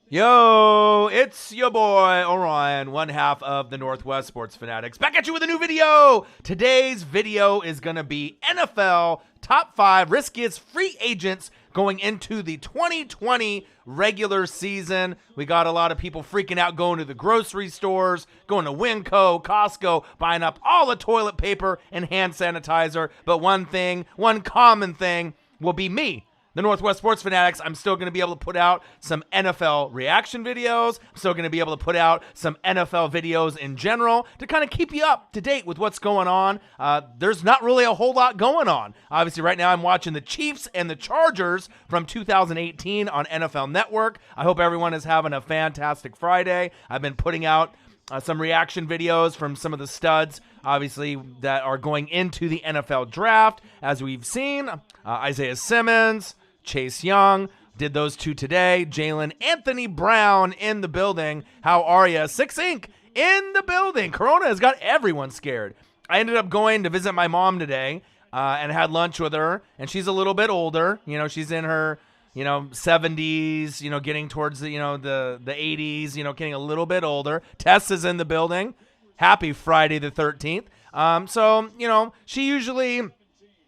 Yo, it's your boy Orion, one half of the Northwest Sports Fanatics, back at you with a new video. Today's video is going to be NFL top 5 riskiest free agents going into the 2020 regular season. We got a lot of people freaking out going to the grocery stores, going to Winco, Costco, buying up all the toilet paper and hand sanitizer. But one common thing will be me. The Northwest Sports Fanatics, I'm still going to be able to put out some NFL reaction videos. I'm still going to be able to put out some NFL videos in general to kind of keep you up to date with what's going on. There's not really a whole lot going on. Obviously, right now I'm watching the Chiefs and the Chargers from 2018 on NFL Network. I hope everyone is having a fantastic Friday. I've been putting out some reaction videos from some of the studs, obviously, that are going into the NFL draft. As we've seen, Isaiah Simmons, Chase Young, did those two today. Jalen Anthony Brown in the building. How are you? 6 Inc. in the building. Corona has got everyone scared. I ended up going to visit my mom today and had lunch with her, and she's a little bit older. You know, she's in her 70s, getting towards the 80s, getting a little bit older. Tess is in the building. Happy Friday the 13th. So, she usually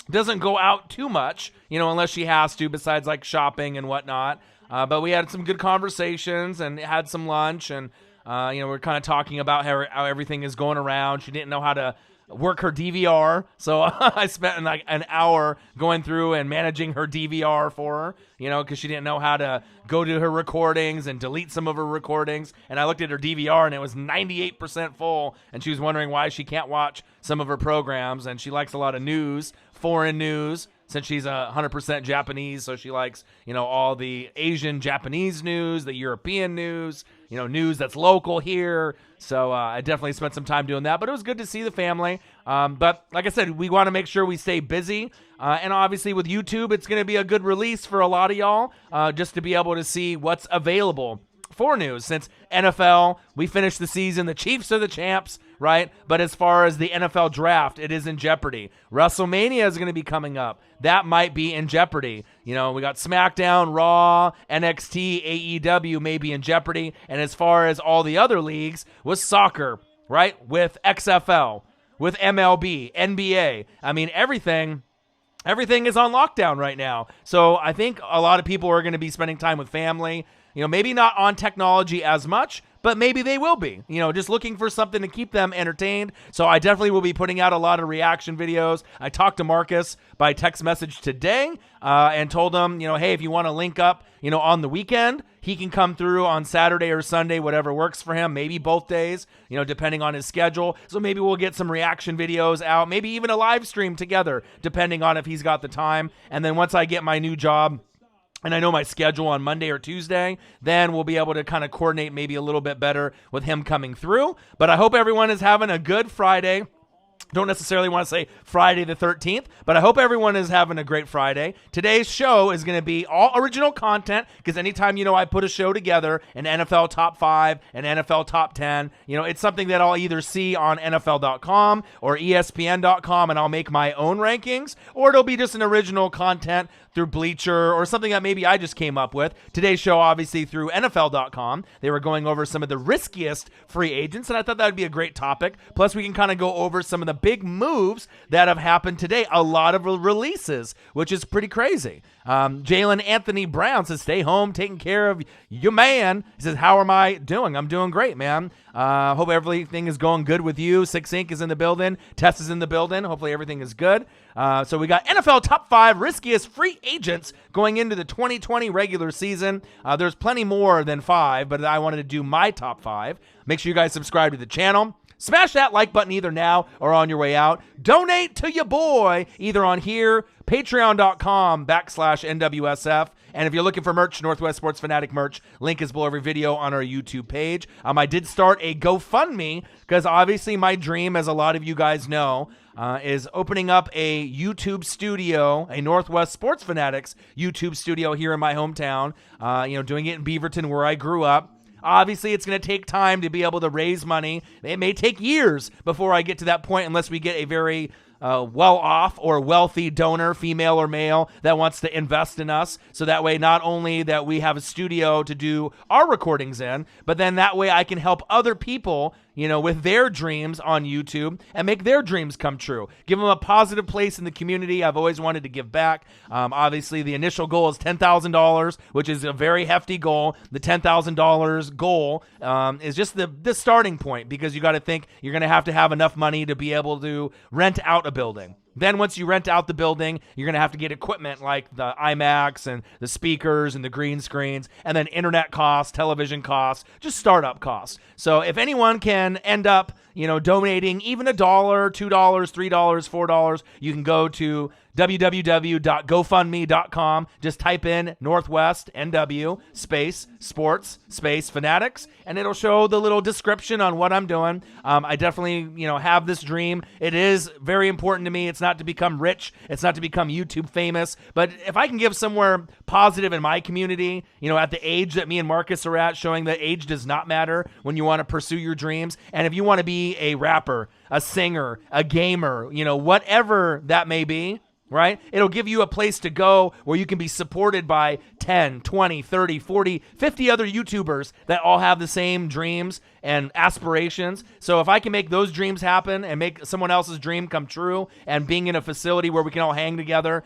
doesn't go out too much, unless she has to, besides like shopping and whatnot. But we had some good conversations and had some lunch, and we're kind of talking about how everything is going around. She didn't know how to work her DVR, so I spent like an hour going through and managing her DVR for her, because she didn't know how to go to her recordings and delete some of her recordings. And I looked at her DVR and it was 98% full, and she was wondering why she can't watch some of her programs. And she likes a lot of news, foreign news, since she's 100% Japanese, so she likes, all the Asian Japanese news, the European news, news that's local here. So I definitely spent some time doing that, but it was good to see the family. But like I said, we want to make sure we stay busy. And obviously with YouTube, it's going to be a good release for a lot of y'all, just to be able to see what's available for news. Since NFL, we finished the season, the Chiefs are the champs, right? But as far as the NFL draft, it is in jeopardy. WrestleMania is going to be coming up. That might be in jeopardy. We got SmackDown, Raw, NXT, AEW may be in jeopardy. And as far as all the other leagues, with soccer, right? With XFL, with MLB, NBA. I mean, everything is on lockdown right now. So I think a lot of people are going to be spending time with family. Maybe not on technology as much, but maybe they will be, just looking for something to keep them entertained. So I definitely will be putting out a lot of reaction videos. I talked to Marcus by text message today and told him, hey, if you want to link up, on the weekend, he can come through on Saturday or Sunday, whatever works for him, maybe both days, depending on his schedule. So maybe we'll get some reaction videos out, maybe even a live stream together, depending on if he's got the time. And then once I get my new job, and I know my schedule on Monday or Tuesday, then we'll be able to kind of coordinate maybe a little bit better with him coming through. But I hope everyone is having a good Friday. Don't necessarily want to say Friday the 13th, but I hope everyone is having a great Friday. Today's show is going to be all original content, because anytime, I put a show together, an NFL top 5, an NFL top 10, it's something that I'll either see on NFL.com or ESPN.com, and I'll make my own rankings, or it'll be just an original content through Bleacher or something that maybe I just came up with. Today's show, obviously, through NFL.com. They were going over some of the riskiest free agents, and I thought that would be a great topic. Plus, we can kind of go over some of the big moves that have happened today. A lot of releases, which is pretty crazy. Jalen Anthony Brown says, stay home, taking care of your man. He says, how am I doing? I'm doing great, man. Hope everything is going good with you. 6 Inc. is in the building. Tess is in the building. Hopefully everything is good. So we got NFL top 5 riskiest free agents going into the 2020 regular season. There's plenty more than 5, but I wanted to do my top 5. Make sure you guys subscribe to the channel. Smash that like button either now or on your way out. Donate to your boy either on here, patreon.com/NWSF. And if you're looking for merch, Northwest Sports Fanatic merch, link is below every video on our YouTube page. I did start a GoFundMe because obviously my dream, as a lot of you guys know, is opening up a YouTube studio, a Northwest Sports Fanatics YouTube studio here in my hometown, doing it in Beaverton where I grew up. Obviously, it's going to take time to be able to raise money. It may take years before I get to that point unless we get a very well-off or wealthy donor, female or male, that wants to invest in us. So that way, not only that we have a studio to do our recordings in, but then that way I can help other people, with their dreams on YouTube and make their dreams come true. Give them a positive place in the community. I've always wanted to give back. Obviously, the initial goal is $10,000, which is a very hefty goal. The $10,000 goal is just the starting point, because you got to think you're going to have enough money to be able to rent out a building. Then once you rent out the building, you're going to have to get equipment like the IMAX and the speakers and the green screens, and then internet costs, television costs, just startup costs. So if anyone can end up, donating even $1, $2, $3, $4, you can go to www.gofundme.com. Just type in Northwest NW space sports space fanatics, and it'll show the little description on what I'm doing. I definitely, have this dream. It is very important to me. It's not to become rich. It's not to become YouTube famous. But if I can give somewhere positive in my community, at the age that me and Marcus are at, showing that age does not matter when you want to pursue your dreams. And if you want to be a rapper, a singer, a gamer, whatever that may be, right? It'll give you a place to go where you can be supported by 10, 20, 30, 40, 50 other YouTubers that all have the same dreams and aspirations. So if I can make those dreams happen and make someone else's dream come true, and being in a facility where we can all hang together,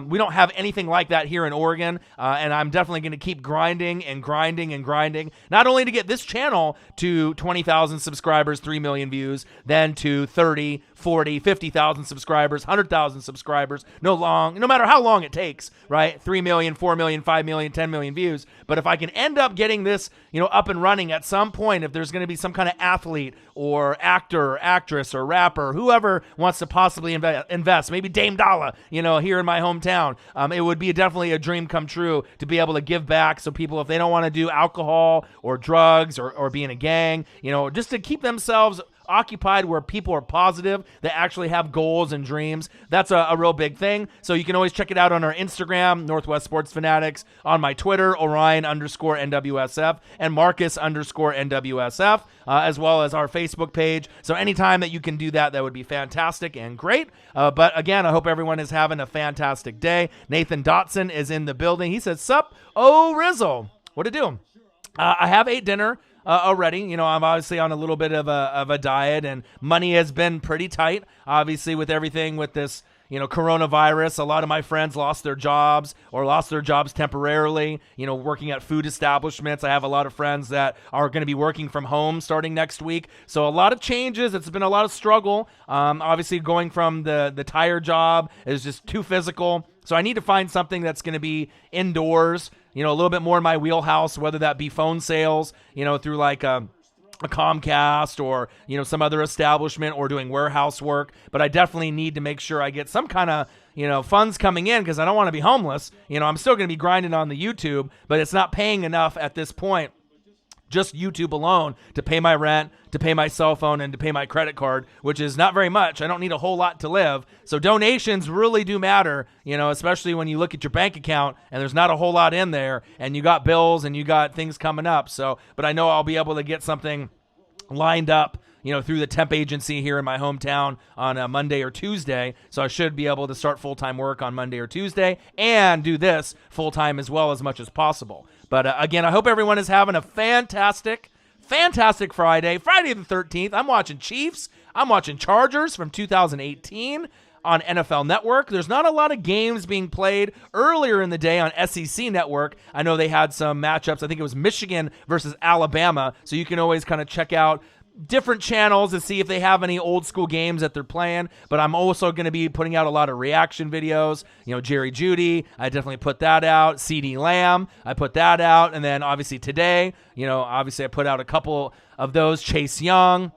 we don't have anything like that here in Oregon, and I'm definitely going to keep grinding and grinding and grinding, not only to get this channel to 20,000 subscribers, 3 million views, then to 30, 40, 50,000 subscribers, 100,000 subscribers, no matter how long it takes, right? 3 million, 4 million, 5 million, 10 million views. But if I can end up getting this, up and running at some point, if there's going to be some kind of athlete or actor or actress or rapper, whoever wants to possibly invest, maybe Dame Dollar, here in my hometown, it would be definitely a dream come true to be able to give back. So people, if they don't want to do alcohol or drugs or be in a gang, just to keep themselves occupied where people are positive, that actually have goals and dreams. That's a real big thing. So you can always check it out on our Instagram, Northwest Sports Fanatics, on my Twitter, Orion_NWSF, and Marcus_NWSF, as well as our Facebook page. So anytime that you can do that, that would be fantastic and great. But again, I hope everyone is having a fantastic day. Nathan Dotson is in the building. He says, "Sup, oh Rizzle." What to do? I have ate dinner already. I'm obviously on a little bit of a diet, and money has been pretty tight, obviously, with everything with this, coronavirus. A lot of my friends lost their jobs temporarily, working at food establishments. I have a lot of friends that are going to be working from home starting next week. So a lot of changes. It's been a lot of struggle. Obviously, going from the tire job is just too physical. So I need to find something that's going to be indoors, a little bit more in my wheelhouse, whether that be phone sales, through like a Comcast or, some other establishment, or doing warehouse work. But I definitely need to make sure I get some kind of, funds coming in, because I don't want to be homeless. I'm still going to be grinding on the YouTube, but it's not paying enough at this point, just YouTube alone, to pay my rent, to pay my cell phone, and to pay my credit card, which is not very much. I don't need a whole lot to live. So donations really do matter, especially when you look at your bank account and there's not a whole lot in there, and you got bills and you got things coming up. So, but I know I'll be able to get something lined up, through the temp agency here in my hometown on a Monday or Tuesday. So I should be able to start full-time work on Monday or Tuesday and do this full-time as well, as much as possible. But again, I hope everyone is having a fantastic Friday the 13th. I'm watching Chiefs. I'm watching Chargers from 2018 on NFL Network. There's not a lot of games being played earlier in the day on SEC Network. I know they had some matchups. I think it was Michigan versus Alabama. So you can always kind of check out different channels to see if they have any old school games that they're playing. But I'm also going to be putting out a lot of reaction videos. Jerry Jeudy, I definitely put that out. CeeDee Lamb, I put that out. And then obviously today, obviously I put out a couple of those. Chase Young,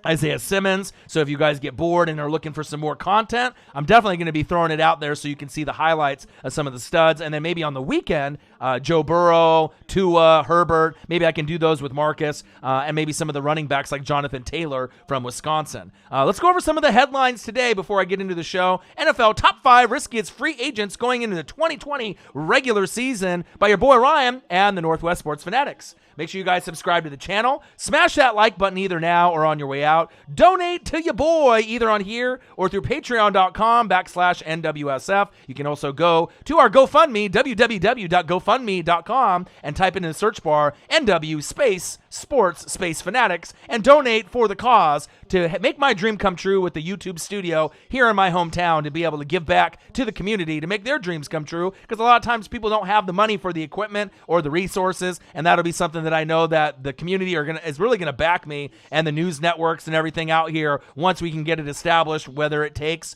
Isaiah Simmons. So if you guys get bored and are looking for some more content, I'm definitely going to be throwing it out there so you can see the highlights of some of the studs. And then maybe on the weekend, Joe Burrow, Tua, Herbert, maybe I can do those with Marcus, and maybe some of the running backs like Jonathan Taylor from Wisconsin. Let's go over some of the headlines today before I get into the show. NFL Top 5 Riskiest Free Agents going into the 2020 regular season by your boy Ryan and the Northwest Sports Fanatics. Make sure you guys subscribe to the channel. Smash that like button either now or on your way carry out. Donate to your boy either on here or through patreon.com/NWSF. You can also go to our GoFundMe, www.gofundme.com, and type in the search bar NW space sports space fanatics and donate for the cause to make my dream come true with the YouTube studio here in my hometown, to be able to give back to the community to make their dreams come true, because a lot of times people don't have the money for the equipment or the resources, and that'll be something that I know that the community is really going to back me, and the news networks and everything out here once we can get it established, whether it takes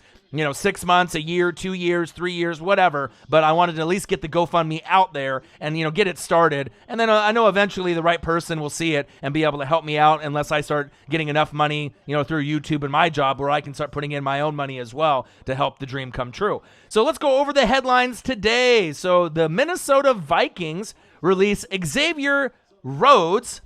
6 months, a year, 2 years, 3 years, whatever. But I wanted to at least get the GoFundMe out there and, get it started. And then I know eventually the right person will see it and be able to help me out, unless I start getting enough money, through YouTube and my job, where I can start putting in my own money as well to help the dream come true. So let's go over the headlines today. So the Minnesota Vikings release Xavier Rhodes.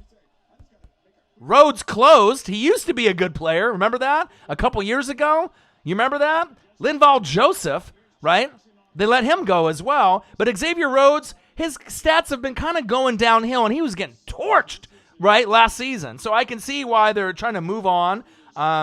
Rhodes closed. He used to be a good player. Remember that? A couple years ago? You remember that? Linval Joseph, right? They let him go as well. But Xavier Rhodes, his stats have been kind of going downhill, and he was getting torched, right, last season. So I can see why they're trying to move on.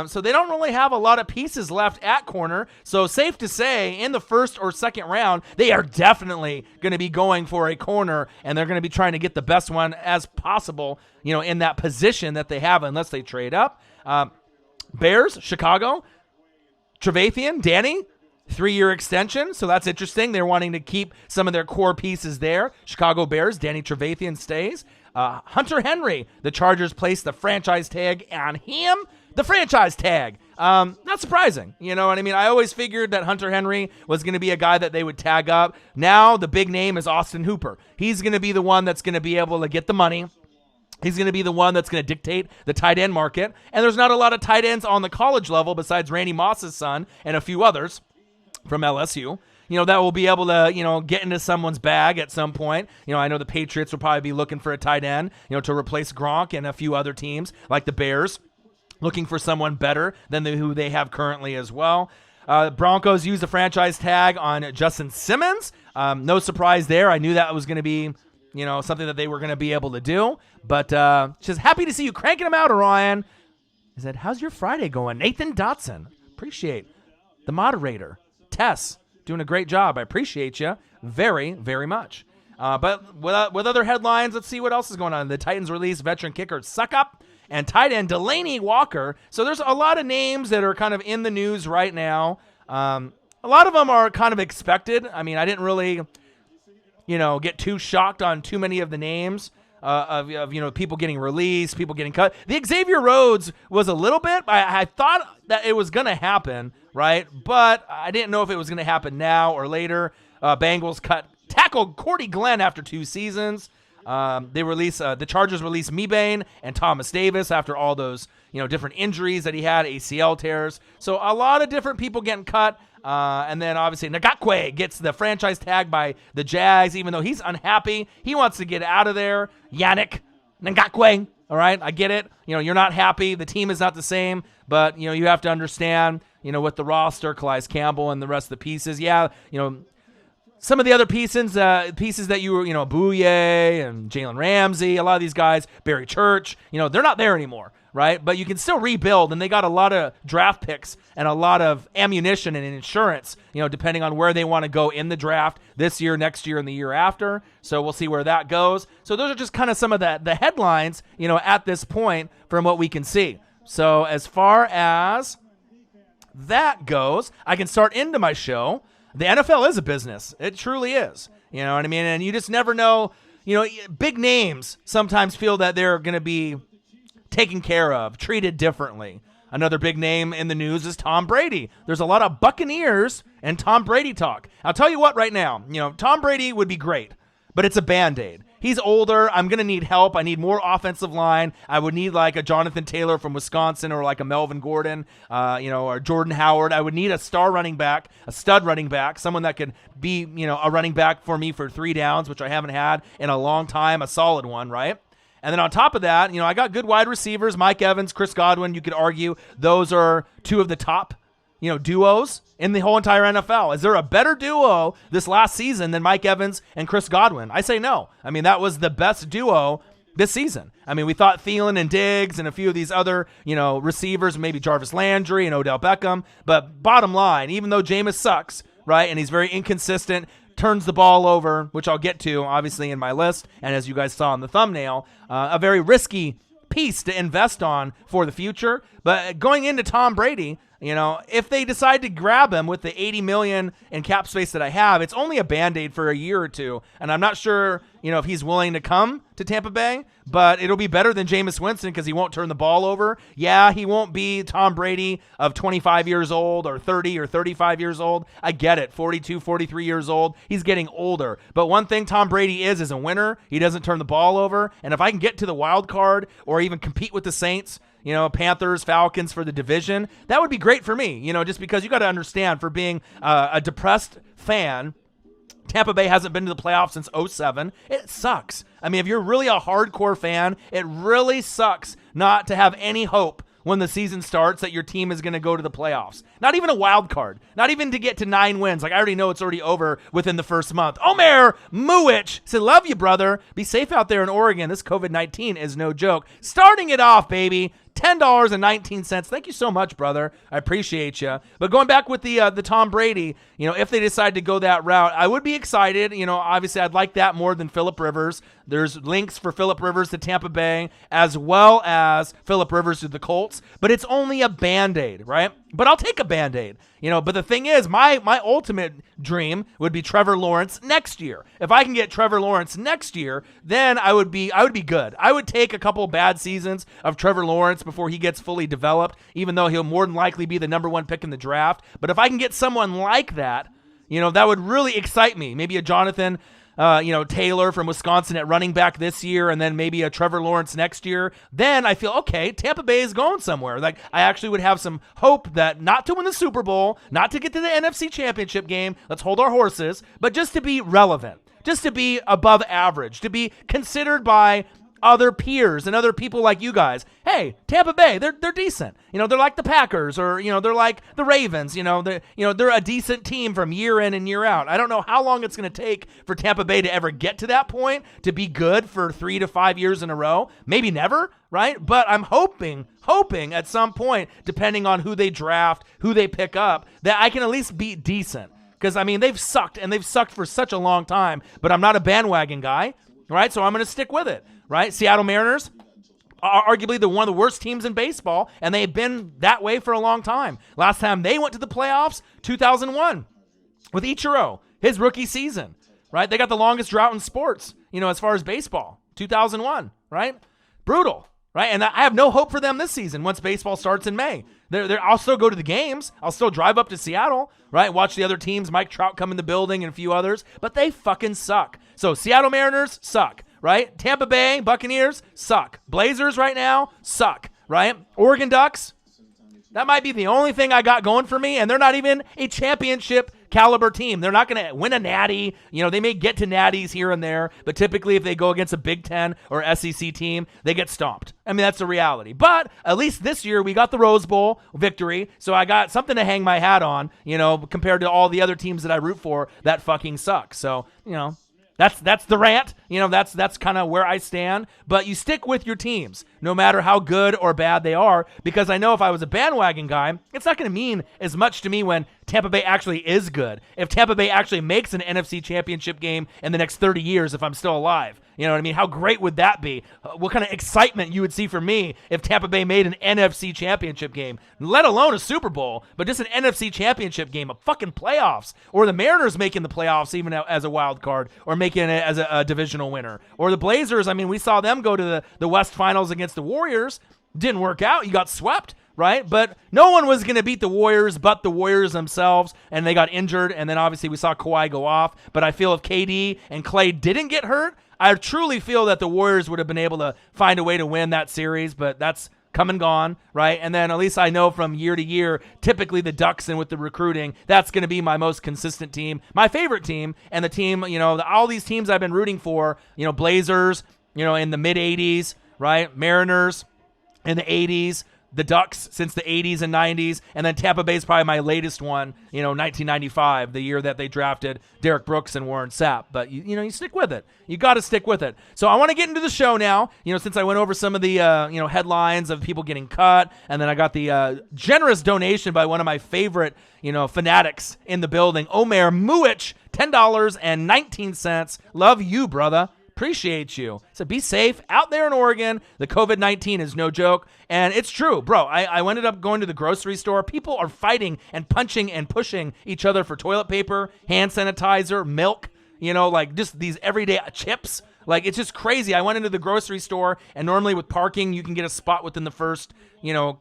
So they don't really have a lot of pieces left at corner. So safe to say, in the first or second round, they are definitely going to be going for a corner, and they're going to be trying to get the best one as possible, in that position that they have, unless they trade up. Bears, Chicago, Trevathan, Danny, 3-year extension, so that's interesting. They're wanting to keep some of their core pieces there. Chicago Bears, Danny Trevathan stays. Hunter Henry, the Chargers placed the franchise tag on him. The franchise tag. Not surprising. You know what I mean? I always figured that Hunter Henry was going to be a guy that they would tag up. Now the big name is Austin Hooper. He's going to be the one that's going to be able to get the money. He's going to be the one that's going to dictate the tight end market. And there's not a lot of tight ends on the college level besides Randy Moss's son and a few others from LSU, that will be able to, get into someone's bag at some point. I know the Patriots will probably be looking for a tight end, to replace Gronk, and a few other teams like the Bears looking for someone better than who they have currently as well. Broncos used the franchise tag on Justin Simmons. No surprise there. I knew that was going to be something that they were going to be able to do. But just happy to see you cranking them out, Orion. I said, how's your Friday going? Nathan Dotson. Appreciate the moderator. Tess, doing a great job. I appreciate you very, very much. But with other headlines, let's see what else is going on. The Titans release veteran kicker Suckup and tight end Delaney Walker. So there's a lot of names that are kind of in the news right now. A lot of them are kind of expected. I mean, I didn't really get too shocked on too many of the names of people getting released, people getting cut. The Xavier Rhodes was a little bit, I thought that it was going to happen, right? But I didn't know if it was going to happen now or later. Bengals cut tackle Cordy Glenn after 2 seasons. The Chargers released Mebane and Thomas Davis after all those, different injuries that he had, ACL tears. So a lot of different people getting cut. And then obviously Nakaka gets the franchise tag by the Jags, even though he's unhappy. He wants to get out of there. Yannick, Nakaka, all right, I get it. You're not happy. The team is not the same, but, you have to understand, with the roster, Calais Campbell and the rest of the pieces. Yeah, some of the other pieces that you were, Bouye and Jalen Ramsey, a lot of these guys, Barry Church, they're not there anymore, right? But you can still rebuild, and they got a lot of draft picks and a lot of ammunition and insurance, depending on where they want to go in the draft this year, next year, and the year after. So we'll see where that goes. So those are just kind of some of the headlines, at this point from what we can see. So as far as that goes, I can start into my show. The NFL is a business. It truly is. You know what I mean? And you just never know. Big names sometimes feel that they're going to be taken care of, treated differently. Another big name in the news is Tom Brady. There's a lot of Buccaneers and Tom Brady talk. I'll tell you what right now. Tom Brady would be great, but it's a Band-Aid. He's older. I'm going to need help. I need more offensive line. I would need like a Jonathan Taylor from Wisconsin, or like a Melvin Gordon, or Jordan Howard. I would need a star running back, a stud running back, someone that could be, a running back for me for 3 downs, which I haven't had in a long time, a solid one, right? And then on top of that, I got good wide receivers, Mike Evans, Chris Godwin. You could argue those are 2 of the top, duos in the whole entire NFL. Is there a better duo this last season than Mike Evans and Chris Godwin? I say no. I mean, that was the best duo this season. I mean, we thought Thielen and Diggs and a few of these other, receivers, maybe Jarvis Landry and Odell Beckham. But bottom line, even though Jameis sucks, right, and he's very inconsistent, turns the ball over, which I'll get to, obviously, in my list, and as you guys saw in the thumbnail, a very risky piece to invest on for the future. But going into Tom Brady, if they decide to grab him with the $80 million in cap space that I have, it's only a Band-Aid for a year or two, and I'm not sure, if he's willing to come to Tampa Bay, but it'll be better than Jameis Winston because he won't turn the ball over. Yeah, he won't be Tom Brady of 25 years old or 30 or 35 years old. I get it, 42, 43 years old. He's getting older. But one thing Tom Brady is a winner. He doesn't turn the ball over, and if I can get to the wild card or even compete with the Saints, Panthers, Falcons for the division, that would be great for me, just because you got to understand, for being a depressed fan, Tampa Bay hasn't been to the playoffs since 2007. It sucks. I mean, if you're really a hardcore fan, it really sucks not to have any hope when the season starts that your team is going to go to the playoffs. Not even a wild card. Not even to get to 9 wins. Like, I already know it's already over within the first month. Omer Muich said, love you, brother. Be safe out there in Oregon. This COVID-19 is no joke. Starting it off, baby. $10.19. Thank you so much, brother. I appreciate you. But going back with the Tom Brady, if they decide to go that route, I would be excited. Obviously I'd like that more than Phillip Rivers. There's links for Phillip Rivers to Tampa Bay as well as Phillip Rivers to the Colts, but it's only a Band-Aid, right? But I'll take a Band-Aid, but the thing is, my ultimate dream would be Trevor Lawrence next year. If I can get Trevor Lawrence next year, then I would be good. I would take a couple bad seasons of Trevor Lawrence before he gets fully developed, even though he'll more than likely be the number 1 pick in the draft. But if I can get someone like that, that would really excite me. Maybe a Jonathan Taylor from Wisconsin at running back this year, and then maybe a Trevor Lawrence next year, then I feel, okay, Tampa Bay is going somewhere. Like, I actually would have some hope that not to win the Super Bowl, not to get to the NFC Championship game, let's hold our horses, but just to be relevant, just to be above average, to be considered by other peers and other people like you guys. Hey, Tampa Bay, they're decent. They're like the Packers, or they're like the Ravens. They're a decent team from year in and year out. I don't know how long it's going to take for Tampa Bay to ever get to that point, to be good for 3 to 5 years in a row. Maybe never, right? But I'm hoping at some point, depending on who they draft, who they pick up, that I can at least be decent. Because, I mean, they've sucked, and they've sucked for such a long time, but I'm not a bandwagon guy, right? So I'm going to stick with it, right? Seattle Mariners are arguably one of the worst teams in baseball, and they've been that way for a long time. Last time they went to the playoffs, 2001, with Ichiro, his rookie season, right? They got the longest drought in sports, as far as baseball, 2001, right? Brutal, right? And I have no hope for them this season once baseball starts in May. I'll still go to the games. I'll still drive up to Seattle, right? Watch the other teams, Mike Trout come in the building and a few others, but they fucking suck. So Seattle Mariners suck, right? Tampa Bay Buccaneers suck. Blazers right now suck, right? Oregon Ducks, that might be the only thing I got going for me, and they're not even a championship caliber team. They're not going to win a natty. They may get to natties here and there, but typically if they go against a Big Ten or SEC team, they get stomped. I mean, that's the reality. But at least this year we got the Rose Bowl victory, so I got something to hang my hat on, compared to all the other teams that I root for that fucking suck. So, that's the rant. That's kind of where I stand. But you stick with your teams, no matter how good or bad they are, because I know if I was a bandwagon guy, it's not going to mean as much to me when Tampa Bay actually is good. If Tampa Bay actually makes an NFC championship game in the next 30 years, if I'm still alive, you know what I mean? How great would that be? What kind of excitement you would see from me if Tampa Bay made an NFC championship game, let alone a Super Bowl, but just an NFC championship game, a fucking playoffs, or the Mariners making the playoffs even as a wild card, or making it as a divisional winner, or the Blazers. I mean, we saw them go to the West Finals against the Warriors. Didn't work out. You got swept, right? But no one was going to beat the Warriors but the Warriors themselves, and they got injured, and then obviously we saw Kawhi go off. But I feel if KD and Clay didn't get hurt, I truly feel that the Warriors would have been able to find a way to win that series, but that's come and gone, right? And then at least I know from year to year, typically the Ducks, and with the recruiting, that's going to be my most consistent team, my favorite team, and the team, all these teams I've been rooting for, Blazers, in the mid-'80s, right? Mariners in the 80s, the Ducks since the 80s and 90s, and then Tampa Bay is probably my latest one, 1995, the year that they drafted Derek Brooks and Warren Sapp. But, you stick with it. You got to stick with it. So I want to get into the show now, since I went over some of the, headlines of people getting cut, and then I got the generous donation by one of my favorite, fanatics in the building, Omer Muich, $10.19. Love you, brother. Appreciate you. So be safe out there in Oregon. The COVID-19 is no joke. And it's true, bro. I ended up going to the grocery store. People are fighting and punching and pushing each other for toilet paper, hand sanitizer, milk, just these everyday chips. It's just crazy. I went into the grocery store, and normally with parking, you can get a spot within the first,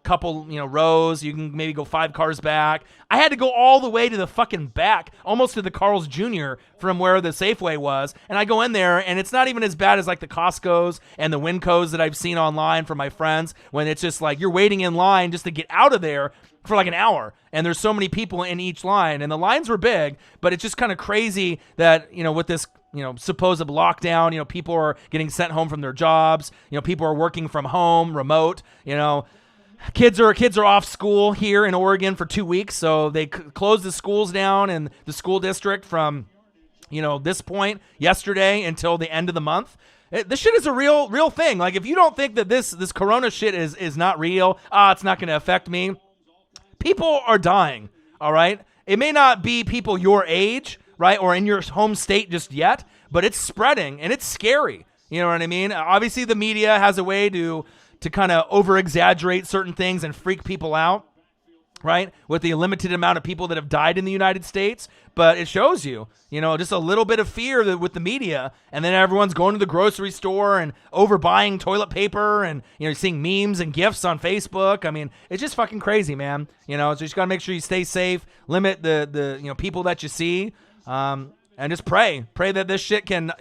couple, rows. You can maybe go 5 cars back. I had to go all the way to the fucking back, almost to the Carl's Jr. from where the Safeway was. And I go in there, and it's not even as bad as the Costco's and the Wincos that I've seen online from my friends, when it's just you're waiting in line just to get out of there for an hour, and there's so many people in each line, and the lines were big, but it's just kind of crazy that, with this, supposed lockdown, people are getting sent home from their jobs, people are working from home, remote, kids are off school here in Oregon for 2 weeks, so they closed the schools down in the school district from, this point yesterday until the end of the month. This shit is a real thing. If you don't think that this corona shit is not real, it's not going to affect me. People are dying, all right? It may not be people your age, right, or in your home state just yet, but it's spreading, and it's scary. You know what I mean? Obviously, the media has a way to kind of over-exaggerate certain things and freak people out, right, with the limited amount of people that have died in the United States. But it shows you, just a little bit of fear with the media, and then everyone's going to the grocery store and overbuying toilet paper, and, seeing memes and GIFs on Facebook. I mean, it's just fucking crazy, man. So you just got to make sure you stay safe, limit the people that you see, and just pray that this shit can,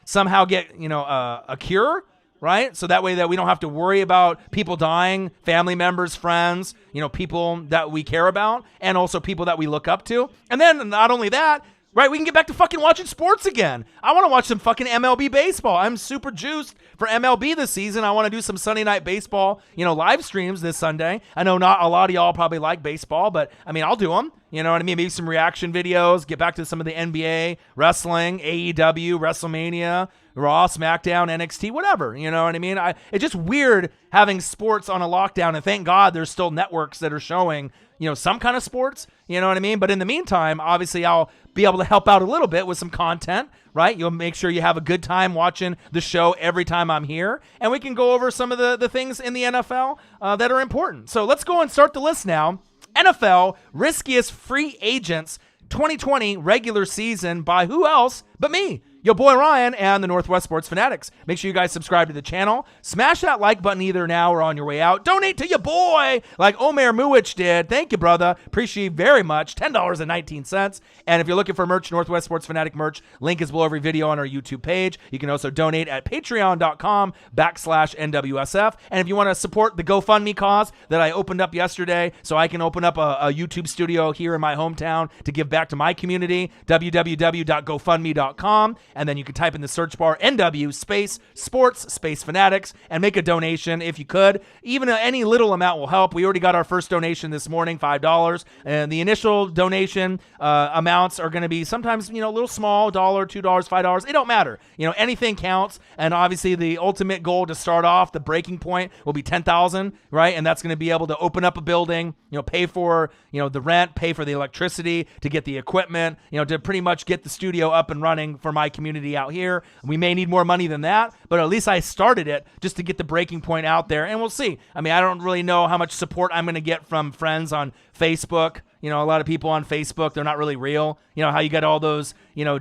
somehow get, a cure. Right? So that way that we don't have to worry about people dying, family members, friends, people that we care about, and also people that we look up to. And then not only that, right, we can get back to fucking watching sports again. I want to watch some fucking MLB baseball. I'm super juiced for MLB this season. I want to do some Sunday night baseball, live streams this Sunday. I know not a lot of y'all probably like baseball, but I mean, I'll do them. You know what I mean? Maybe some reaction videos, get back to some of the NBA, wrestling, AEW, WrestleMania, Raw, SmackDown, NXT, whatever. You know what I mean? It's just weird having sports on a lockdown, and thank God there's still networks that are showing, some kind of sports. You know what I mean? But in the meantime, obviously, I'll be able to help out a little bit with some content, right? You'll make sure you have a good time watching the show every time I'm here, and we can go over some of the things in the NFL that are important. So let's go and start the list now. NFL riskiest free agents 2020 regular season by who else but me, your boy Ryan, and the Northwest Sports Fanatics. Make sure you guys subscribe to the channel. Smash that like button either now or on your way out. Donate to your boy like Omer Muich did. Thank you, brother. Appreciate you very much. $10.19. And if you're looking for merch, Northwest Sports Fanatic merch, link is below every video on our YouTube page. You can also donate at patreon.com/NWSF. And if you want to support the GoFundMe cause that I opened up yesterday so I can open up a YouTube studio here in my hometown to give back to my community, www.gofundme.com. And then you can type in the search bar NW space sports space fanatics and make a donation if you could. Even any little amount will help. We already got our first donation this morning, $5. And the initial donation amounts are going to be sometimes, a little small, $1, $2, $5. It don't matter. Anything counts. And obviously the ultimate goal to start off, the breaking point will be $10,000, right? And that's going to be able to open up a building, pay for, the rent, pay for the electricity, to get the equipment, to pretty much get the studio up and running for my community out here. We may need more money than that, but at least I started it just to get the breaking point out there, and we'll see. I mean, I don't really know how much support I'm going to get from friends on Facebook. A lot of people on Facebook, they're not really real. How you get all those,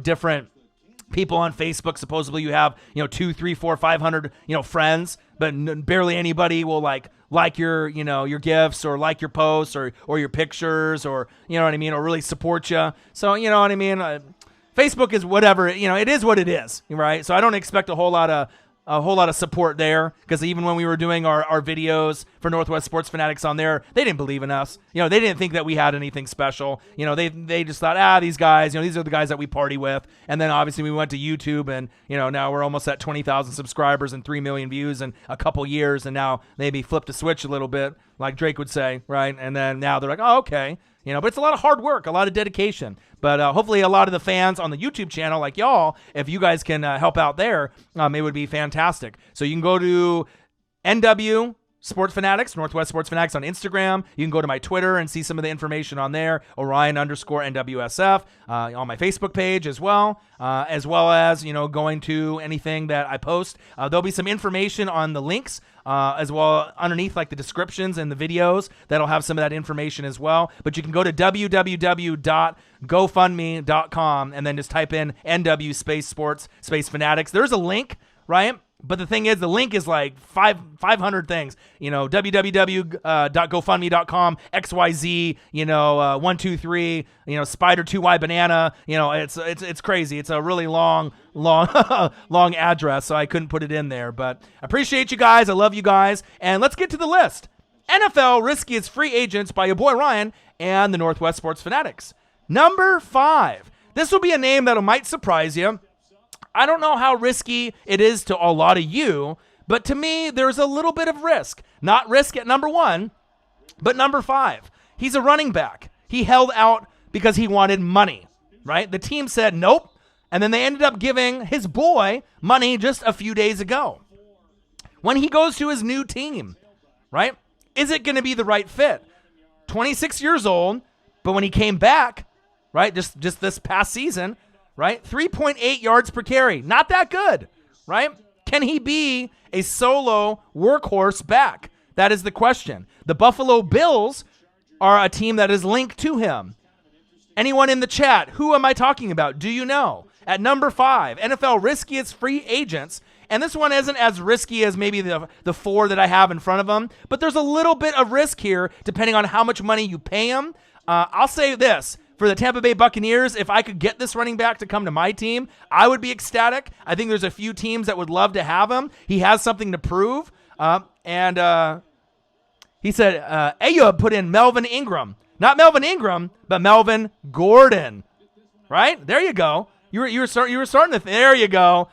different people on Facebook. Supposedly you have, 2, 3, 4, 500, friends, but barely anybody will like your, your gifts or like your posts or your pictures or, you know what I mean, or really support you. So, you know what I mean? Facebook is whatever, it is what it is, right? So I don't expect a whole lot of support there, because even when we were doing our videos for Northwest Sports Fanatics on there, they didn't believe in us. They didn't think that we had anything special. They just thought, these guys, these are the guys that we party with. And then obviously we went to YouTube, and now we're almost at 20,000 subscribers and 3 million views in a couple years, and now maybe flipped a switch a little bit. like Drake would say, right? And then now they're like, oh, okay. But it's a lot of hard work, a lot of dedication. But hopefully a lot of the fans on the YouTube channel, like y'all, if you guys can help out there, it would be fantastic. So you can go to NW Sports Fanatics, Northwest Sports Fanatics on Instagram. You can go to my Twitter and see some of the information on there, Orion_NWSF, on my Facebook page as well as, going to anything that I post. There'll be some information on the links as well underneath, like the descriptions and the videos. That'll have some of that information as well. But you can go to www.gofundme.com and then just type in NW space sports space fanatics. There's a link, right? But the thing is, the link is like 500 things. www.gofundme.com, XYZ, 123, Spider 2Y banana. It's crazy. It's a really long address, so I couldn't put it in there. But I appreciate you guys. I love you guys. And let's get to the list. NFL Riskiest Free Agents by your boy Ryan and the Northwest Sports Fanatics. Number 5. This will be a name that might surprise you. I don't know how risky it is to a lot of you, but to me, there's a little bit of risk. Not risk at number 1, but number 5. He's a running back. He held out because he wanted money, right? The team said nope, and then they ended up giving his boy money just a few days ago. When he goes to his new team, right, is it going to be the right fit? 26 years old, but when he came back, right, just this past season, right? 3.8 yards per carry. Not that good, right? Can he be a solo workhorse back? That is the question. The Buffalo Bills are a team that is linked to him. Anyone in the chat, who am I talking about? Do you know? At number 5, NFL Riskiest Free Agents. And this one isn't as risky as maybe the 4 that I have in front of them, but there's a little bit of risk here depending on how much money you pay him. I'll say this. For the Tampa Bay Buccaneers, if I could get this running back to come to my team, I would be ecstatic. I think there's a few teams that would love to have him. He has something to prove. And he said, Ayub put in Melvin Ingram. Not Melvin Ingram, but Melvin Gordon. Right? There you go. You were starting to, there you go.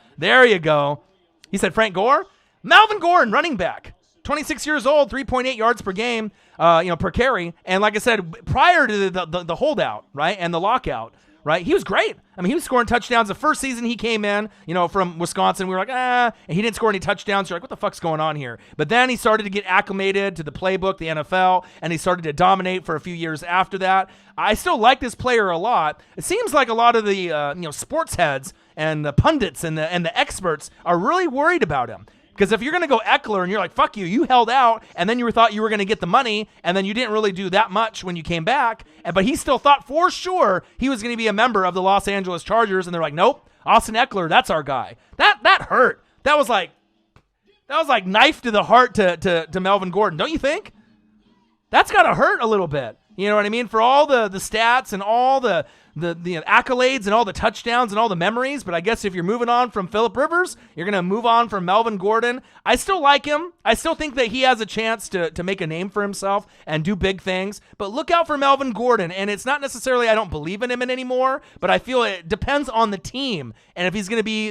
He said Frank Gore. Melvin Gordon, running back. 26 years old, 3.8 yards per game, per carry. And like I said, prior to the holdout, right, and the lockout, right, he was great. I mean, he was scoring touchdowns. The first season he came in, from Wisconsin, we were like, and he didn't score any touchdowns. You're like, what the fuck's going on here? But then he started to get acclimated to the playbook, the NFL, and he started to dominate for a few years after that. I still like this player a lot. It seems like a lot of the sports heads and the pundits and the experts are really worried about him. Because if you're going to go Eckler and you're like, fuck you held out, and then you thought you were going to get the money, and then you didn't really do that much when you came back, but he still thought for sure he was going to be a member of the Los Angeles Chargers, and they're like, nope, Austin Eckler, that's our guy. That hurt. That was like knife to the heart to Melvin Gordon, don't you think? That's got to hurt a little bit. You know what I mean? For all the stats and all the accolades and all the touchdowns and all the memories, but I guess if you're moving on from Phillip Rivers, you're going to move on from Melvin Gordon. I still like him. I still think that he has a chance to make a name for himself and do big things, but look out for Melvin Gordon, and it's not necessarily I don't believe in him anymore, but I feel it depends on the team, and if he's going to be,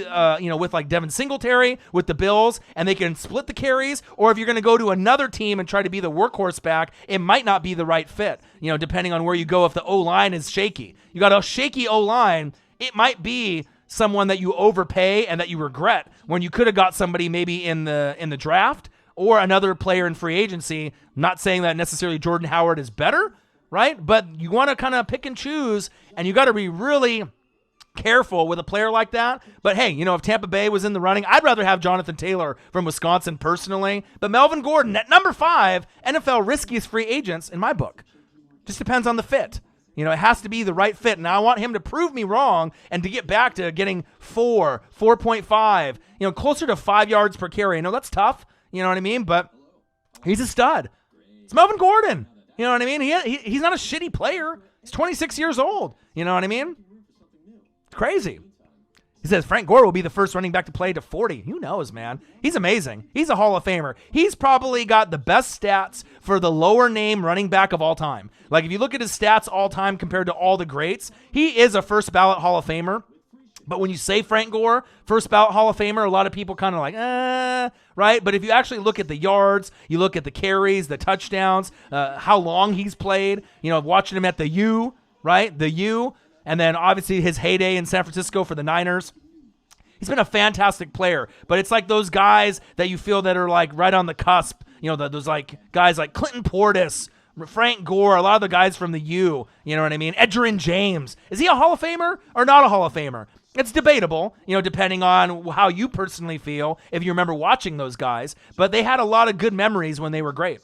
with like Devin Singletary with the Bills, and they can split the carries, or if you're going to go to another team and try to be the workhorse back, it might not be the right fit, depending on where you go. If the O-line is shaky, you got a shaky O-line, it might be someone that you overpay and that you regret when you could have got somebody maybe in the draft or another player in free agency. Not saying that necessarily Jordan Howard is better, right? But you want to kind of pick and choose, and you got to be really careful with a player like that. But hey, if Tampa Bay was in the running, I'd rather have Jonathan Taylor from Wisconsin personally. But Melvin Gordon at number 5, NFL Riskiest Free Agents in my book. Just depends on the fit. It has to be the right fit. And I want him to prove me wrong and to get back to getting 4.5, closer to 5 yards per carry. I know that's tough. You know what I mean? But he's a stud. It's Melvin Gordon. You know what I mean? He's not a shitty player. He's 26 years old. You know what I mean? It's crazy. He says Frank Gore will be the first running back to play to 40. Who knows, man? He's amazing. He's a Hall of Famer. He's probably got the best stats for the lower name running back of all time. Like if you look at his stats all time compared to all the greats, he is a first ballot Hall of Famer. But when you say Frank Gore, first ballot Hall of Famer, a lot of people kind of like, right? But if you actually look at the yards, you look at the carries, the touchdowns, how long he's played, watching him at the U, right? The U. And then obviously his heyday in San Francisco for the Niners. He's been a fantastic player, but it's like those guys that you feel that are like right on the cusp, those like guys like Clinton Portis, Frank Gore, a lot of the guys from the U, you know what I mean? Edgerrin James. Is he a Hall of Famer or not a Hall of Famer? It's debatable, depending on how you personally feel, if you remember watching those guys, but they had a lot of good memories when they were great.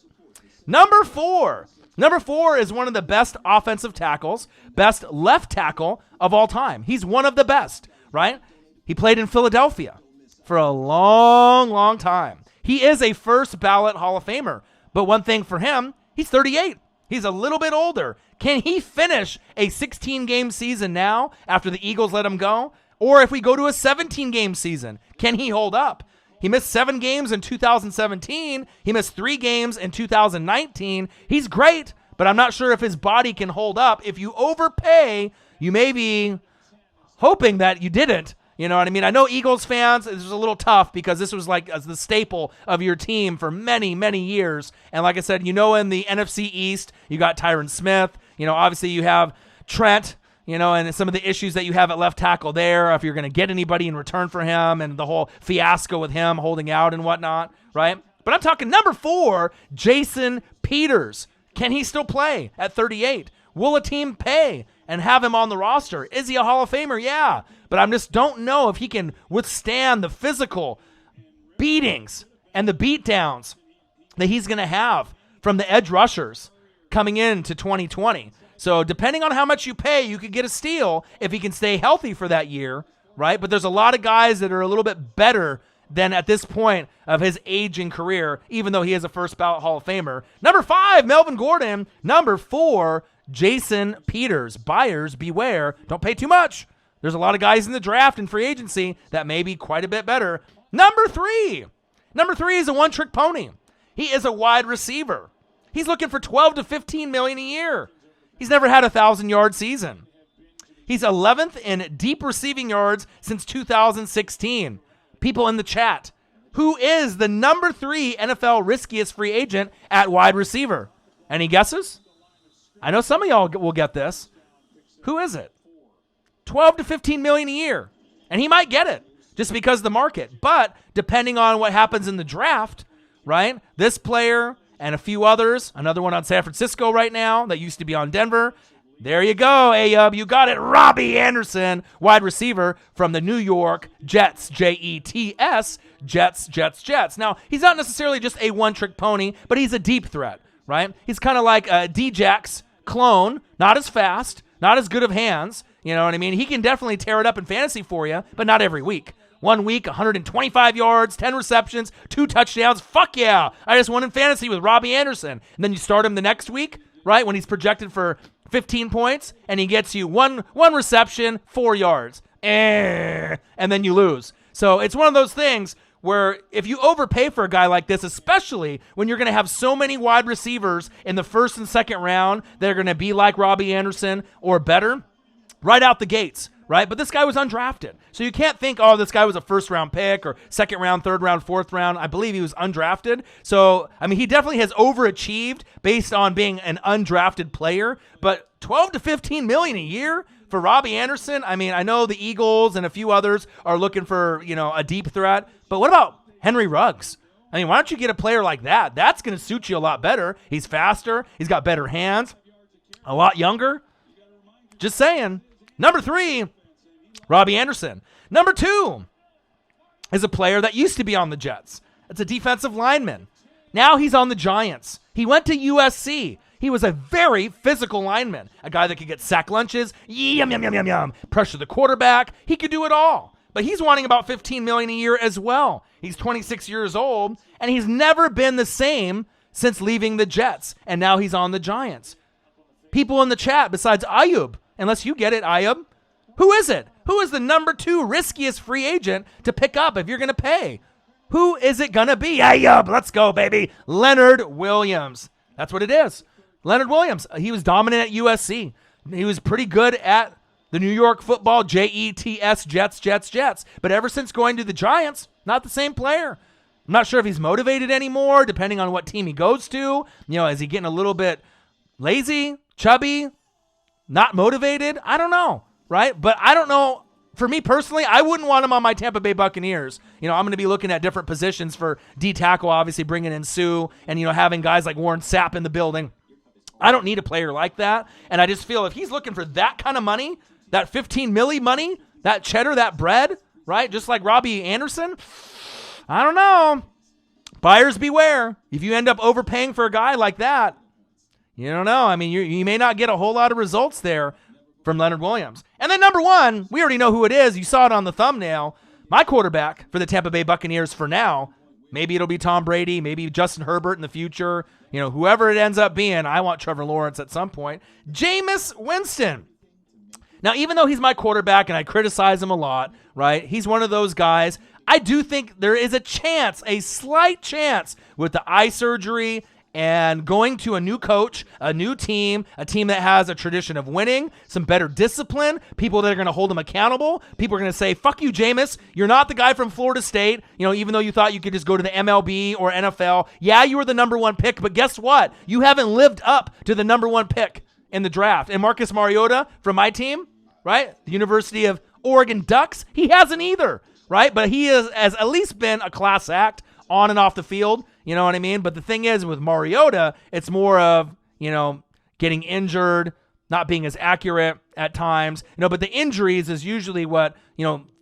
Number 4. Number 4 is one of the best offensive tackles, best left tackle of all time. He's one of the best, right? He played in Philadelphia for a long, long time. He is a first ballot Hall of Famer, but one thing for him, he's 38. He's a little bit older. Can he finish a 16-game season now after the Eagles let him go? Or if we go to a 17-game season, can he hold up? He missed 7 games in 2017. He missed 3 games in 2019. He's great, but I'm not sure if his body can hold up. If you overpay, you may be hoping that you didn't. You know what I mean? I know Eagles fans, this was a little tough because this was like the staple of your team for many, many years. And like I said, in the NFC East, you got Tyron Smith. Obviously you have Trent, and some of the issues that you have at left tackle there, if you're going to get anybody in return for him and the whole fiasco with him holding out and whatnot, right? But I'm talking number 4, Jason Peters. Can he still play at 38? Will a team pay and have him on the roster? Is he a Hall of Famer? Yeah. But I just don't know if he can withstand the physical beatings and the beatdowns that he's going to have from the edge rushers coming into 2020. So depending on how much you pay, you could get a steal if he can stay healthy for that year, right? But there's a lot of guys that are a little bit better than at this point of his aging career, even though he is a first ballot Hall of Famer. Number 5, Melvin Gordon. Number 4, Jason Peters. Buyers beware. Don't pay too much. There's a lot of guys in the draft and free agency that may be quite a bit better. Number 3. Number 3 is a one-trick pony. He is a wide receiver. He's looking for $12 to $15 million a year. He's never had a 1,000-yard season. He's 11th in deep receiving yards since 2016. People in the chat, who is the number 3 NFL riskiest free agent at wide receiver? Any guesses? I know some of y'all will get this. Who is it? 12 to 15 million a year. And he might get it just because of the market. But depending on what happens in the draft, right? This player and a few others, another one on San Francisco right now that used to be on Denver. There you go, Ayub. You got it. Robbie Anderson, wide receiver from the New York Jets. Jets, Jets. Now, he's not necessarily just a one-trick pony, but he's a deep threat, right? He's kind of like a D-Jax clone, not as fast, not as good of hands. You know what I mean? He can definitely tear it up in fantasy for you, but not every week. 1 week, 125 yards, 10 receptions, 2 touchdowns. Fuck yeah. I just won in fantasy with Robbie Anderson. And then you start him the next week, right, when he's projected for 15 points, and he gets you one reception, 4 yards. And then you lose. So it's one of those things where if you overpay for a guy like this, especially when you're going to have so many wide receivers in the first and second round that are going to be like Robbie Anderson or better, right out the gates, right? But this guy was undrafted. So you can't think, oh, this guy was a first-round pick or second round, third round, fourth round. I believe he was undrafted. So, I mean, he definitely has overachieved based on being an undrafted player. But 12 to 15 million a year for Robbie Anderson, I mean, I know the Eagles and a few others are looking for, a deep threat. But what about Henry Ruggs? I mean, why don't you get a player like that? That's going to suit you a lot better. He's faster. He's got better hands. A lot younger. Just saying. Number 3, Robbie Anderson. Number 2 is a player that used to be on the Jets. It's a defensive lineman. Now he's on the Giants. He went to USC. He was a very physical lineman, a guy that could get sack lunches, pressure the quarterback. He could do it all. But he's wanting about $15 million a year as well. He's 26 years old, and he's never been the same since leaving the Jets, and now he's on the Giants. People in the chat besides Ayub, unless you get it, Ayub, who is it? Who is the number 2 riskiest free agent to pick up if you're going to pay? Who is it going to be? Ayub, let's go, baby. Leonard Williams. That's what it is. Leonard Williams. He was dominant at USC. He was pretty good at The New York football, Jets, Jets. But ever since going to the Giants, not the same player. I'm not sure if he's motivated anymore, depending on what team he goes to. Is he getting a little bit lazy, chubby, not motivated? I don't know, right? But I don't know. For me personally, I wouldn't want him on my Tampa Bay Buccaneers. I'm going to be looking at different positions for D tackle, obviously bringing in Sue and, having guys like Warren Sapp in the building. I don't need a player like that. And I just feel if he's looking for that kind of money, that 15 milli money, that cheddar, that bread, right? Just like Robbie Anderson, I don't know. Buyers beware. If you end up overpaying for a guy like that, you don't know. I mean, you may not get a whole lot of results there from Leonard Williams. And then number one, we already know who it is. You saw it on the thumbnail. My quarterback for the Tampa Bay Buccaneers for now. Maybe it'll be Tom Brady, maybe Justin Herbert in the future. Whoever it ends up being, I want Trevor Lawrence at some point. Jameis Winston. Now, even though he's my quarterback and I criticize him a lot, right, he's one of those guys. I do think there is a chance, a slight chance, with the eye surgery and going to a new coach, a new team, a team that has a tradition of winning, some better discipline, people that are going to hold him accountable. People are going to say, fuck you, Jameis. You're not the guy from Florida State. Even though you thought you could just go to the MLB or NFL. Yeah, you were the number one pick, but guess what? You haven't lived up to the number one pick in the draft. And Marcus Mariota from my team, right, the University of Oregon Ducks, he hasn't either, right? But he has at least been a class act on and off the field. You know what I mean? But the thing is, with Mariota, it's more of, getting injured, not being as accurate at times. But the injuries is usually what,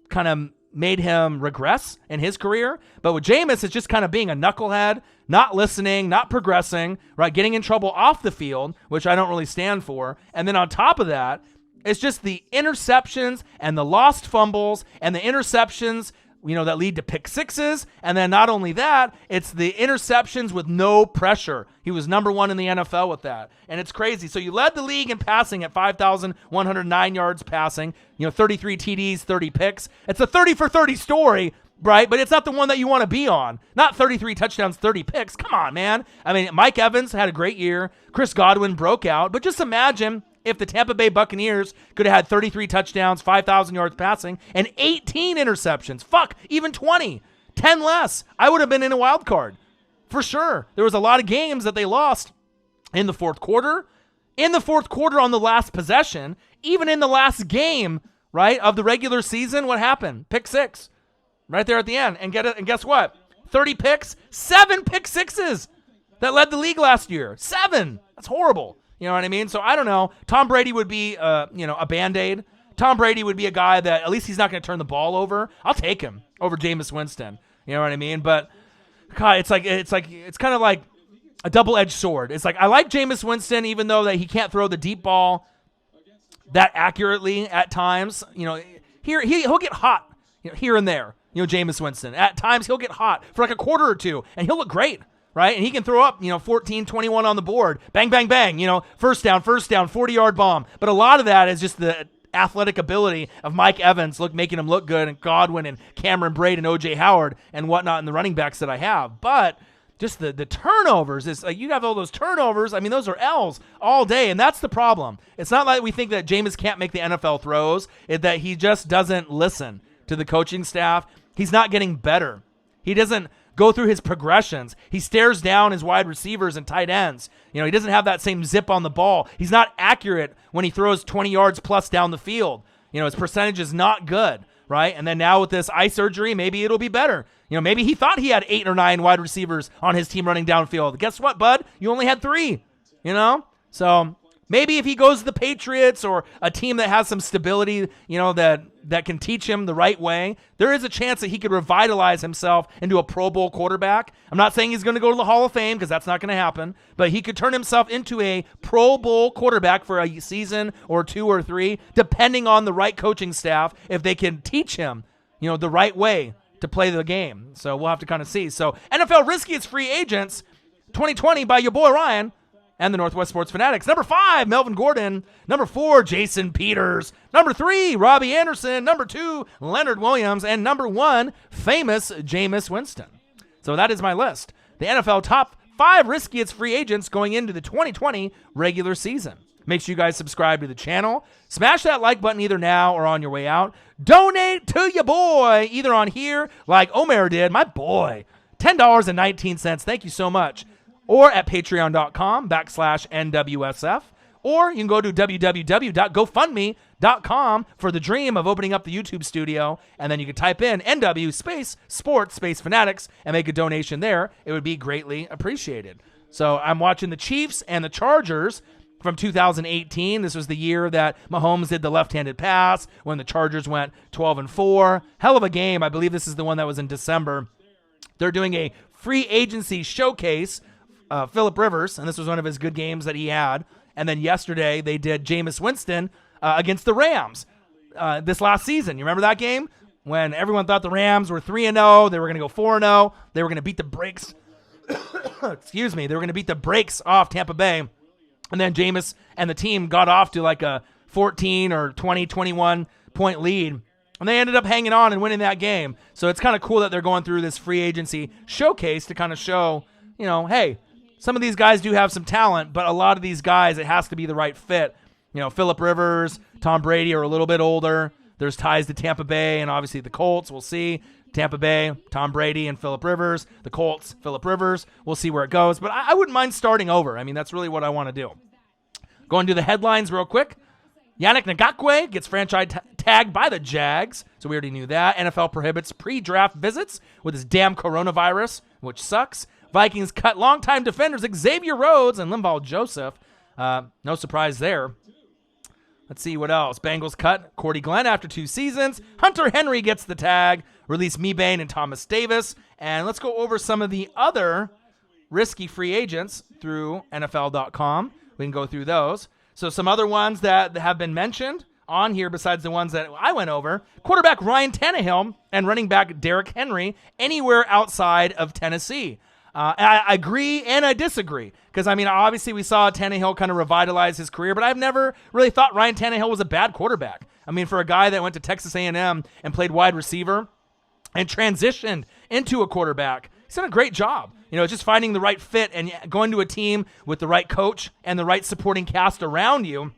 kind of made him regress in his career. But with Jameis, it's just kind of being a knucklehead, not listening, not progressing, right? Getting in trouble off the field, which I don't really stand for. And then on top of that, it's just the interceptions and the lost fumbles and the interceptions that lead to pick sixes. And then not only that, it's the interceptions with no pressure. He was number one in the NFL with that. And it's crazy. So you led the league in passing at 5,109 yards passing, 33 TDs, 30 picks. It's a 30 for 30 story, right? But it's not the one that you want to be on. Not 33 touchdowns, 30 picks. Come on, man. I mean, Mike Evans had a great year. Chris Godwin broke out. But just imagine if the Tampa Bay Buccaneers could have had 33 touchdowns, 5,000 yards passing, and 18 interceptions. Fuck, even 20. 10 less. I would have been in a wild card. For sure. There was a lot of games that they lost in the fourth quarter. In the fourth quarter on the last possession, even in the last game, right, of the regular season, what happened? Pick six. Right there at the end. And guess what? 30 picks, 7 pick sixes that led the league last year. 7. That's horrible. You know what I mean? So I don't know. Tom Brady would be, a Band-Aid. Tom Brady would be a guy that at least he's not going to turn the ball over. I'll take him over Jameis Winston. You know what I mean? But God, it's kind of like a double-edged sword. It's like I like Jameis Winston, even though that he can't throw the deep ball that accurately at times. He'll get hot, here and there. Jameis Winston. At times he'll get hot for like a quarter or two, and he'll look great. Right? And he can throw up, 14, 21 on the board. Bang, bang, bang. First down, 40-yard bomb. But a lot of that is just the athletic ability of Mike Evans making him look good, and Godwin and Cameron Braid and O.J. Howard and whatnot, and the running backs that I have. But just the turnovers, is like you have all those turnovers. I mean, those are L's all day, and that's the problem. It's not like we think that Jameis can't make the NFL throws. It's that he just doesn't listen to the coaching staff. He's not getting better. He doesn't go through his progressions. He stares down his wide receivers and tight ends. He doesn't have that same zip on the ball. He's not accurate when he throws 20 yards plus down the field. His percentage is not good, right? And then now with this eye surgery, maybe it'll be better. Maybe he thought he had 8 or 9 wide receivers on his team running downfield. Guess what, bud? You only had 3, So maybe if he goes to the Patriots or a team that has some stability, that can teach him the right way, there is a chance that he could revitalize himself into a Pro Bowl quarterback. I'm not saying he's going to go to the Hall of Fame because that's not going to happen, but he could turn himself into a Pro Bowl quarterback for a season or 2 or 3, depending on the right coaching staff, if they can teach him, the right way to play the game. So we'll have to kind of see. So NFL Riskiest free agents 2020 by your boy Ryan and the Northwest Sports Fanatics. Number 5, Melvin Gordon. Number 4, Jason Peters. Number 3, Robbie Anderson. Number 2, Leonard Williams. And number 1, famous Jameis Winston. So that is my list. The NFL top 5 riskiest free agents going into the 2020 regular season. Make sure you guys subscribe to the channel. Smash that like button either now or on your way out. Donate to your boy, either on here, like Omer did, my boy. $10.19. Thank you so much. Or at patreon.com/NWSF. Or you can go to www.gofundme.com for the dream of opening up the YouTube studio. And then you can type in NW space sports space fanatics and make a donation there. It would be greatly appreciated. So I'm watching the Chiefs and the Chargers from 2018. This was the year that Mahomes did the left-handed pass when the Chargers went 12-4. Hell of a game. I believe this is the one that was in December. They're doing a free agency showcase, Phillip Rivers, and this was one of his good games that he had. And then yesterday they did Jameis Winston against the Rams this last season. You remember that game when everyone thought the Rams were 3-0, they were going to go 4-0, they were going to beat the brakes. Excuse me, they were going to beat the brakes off Tampa Bay. And then Jameis and the team got off to like a 14 or 20, 21 point lead. And they ended up hanging on and winning that game. So it's kind of cool that they're going through this free agency showcase to kind of show, hey, some of these guys do have some talent, but a lot of these guys, it has to be the right fit. Phillip Rivers, Tom Brady are a little bit older. There's ties to Tampa Bay and obviously the Colts. We'll see. Tampa Bay, Tom Brady and Phillip Rivers. The Colts, Phillip Rivers. We'll see where it goes. But I wouldn't mind starting over. I mean, that's really what I want to do. Going to the headlines real quick. Yannick Nakaka gets franchise tagged by the Jags. So we already knew that. NFL prohibits pre-draft visits with his damn coronavirus, which sucks. Vikings cut longtime defenders Xavier Rhodes and Linval Joseph. No surprise there. Let's see what else. Bengals cut Cordy Glenn after 2 seasons. Hunter Henry gets the tag. Release Mebane and Thomas Davis. And let's go over some of the other risky free agents through NFL.com. We can go through those. So some other ones that have been mentioned on here besides the ones that I went over. Quarterback Ryan Tannehill and running back Derrick Henry anywhere outside of Tennessee. I agree and I disagree because, obviously we saw Tannehill kind of revitalize his career, but I've never really thought Ryan Tannehill was a bad quarterback. For a guy that went to Texas A&M and played wide receiver and transitioned into a quarterback, he's done a great job. Just finding the right fit and going to a team with the right coach and the right supporting cast around you.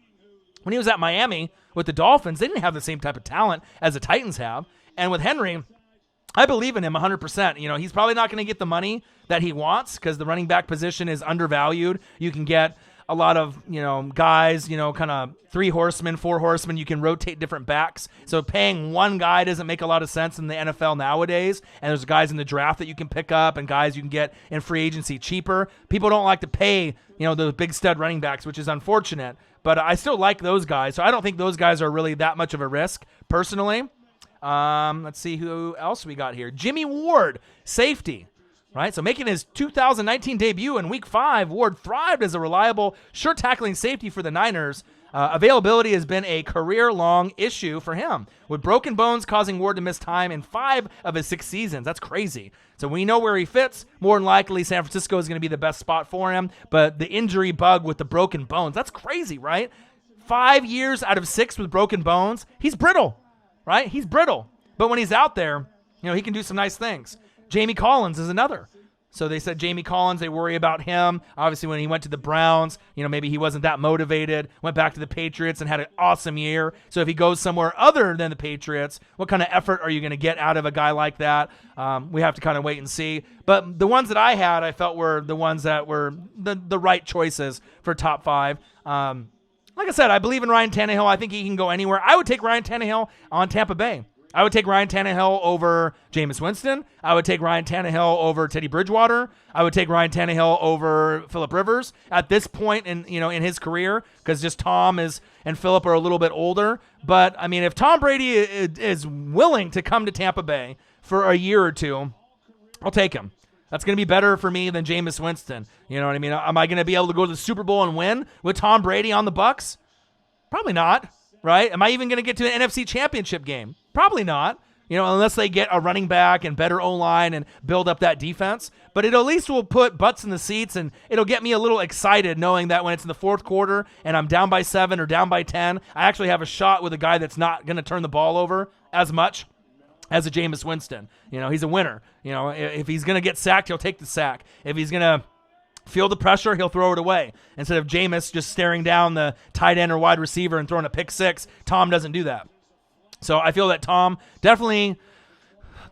When he was at Miami with the Dolphins, they didn't have the same type of talent as the Titans have. And with Henry, I believe in him 100%. He's probably not going to get the money that he wants because the running back position is undervalued. You can get a lot of, guys, kind of 3 horsemen, 4 horsemen. You can rotate different backs. So paying one guy doesn't make a lot of sense in the NFL nowadays. And there's guys in the draft that you can pick up and guys you can get in free agency cheaper. People don't like to pay, those big stud running backs, which is unfortunate. But I still like those guys. So I don't think those guys are really that much of a risk personally. Let's see who else we got here. Jimmy Ward, safety, right? So making his 2019 debut in Week 5, Ward thrived as a reliable, sure-tackling safety for the Niners. Availability has been a career-long issue for him, with broken bones causing Ward to miss time in 5 of his 6 seasons. That's crazy. So we know where he fits. More than likely, San Francisco is going to be the best spot for him, but the injury bug with the broken bones, that's crazy, right? 5 years out of 6 with broken bones, he's brittle. Right? He's brittle. But when he's out there, he can do some nice things. Jamie Collins is another. So they said Jamie Collins, they worry about him. Obviously, when he went to the Browns, maybe he wasn't that motivated. Went back to the Patriots and had an awesome year. So if he goes somewhere other than the Patriots, what kind of effort are you going to get out of a guy like that? We have to kind of wait and see. But the ones that I had, I felt were the ones that were the right choices for top 5. Like I said, I believe in Ryan Tannehill. I think he can go anywhere. I would take Ryan Tannehill on Tampa Bay. I would take Ryan Tannehill over Jameis Winston. I would take Ryan Tannehill over Teddy Bridgewater. I would take Ryan Tannehill over Phillip Rivers at this point in his career because just Tom and Phillip are a little bit older. But if Tom Brady is willing to come to Tampa Bay for a year or two, I'll take him. That's going to be better for me than Jameis Winston. You know what I mean? Am I going to be able to go to the Super Bowl and win with Tom Brady on the Bucs? Probably not, right? Am I even going to get to an NFC Championship game? Probably not, unless they get a running back and better O-line and build up that defense. But it at least will put butts in the seats, and it'll get me a little excited knowing that when it's in the 4th quarter and I'm down by 7 or down by 10, I actually have a shot with a guy that's not going to turn the ball over as much as a Jameis Winston. He's a winner. If he's going to get sacked, he'll take the sack. If he's going to feel the pressure, he'll throw it away. Instead of Jameis just staring down the tight end or wide receiver and throwing a pick six, Tom doesn't do that. So I feel that Tom definitely,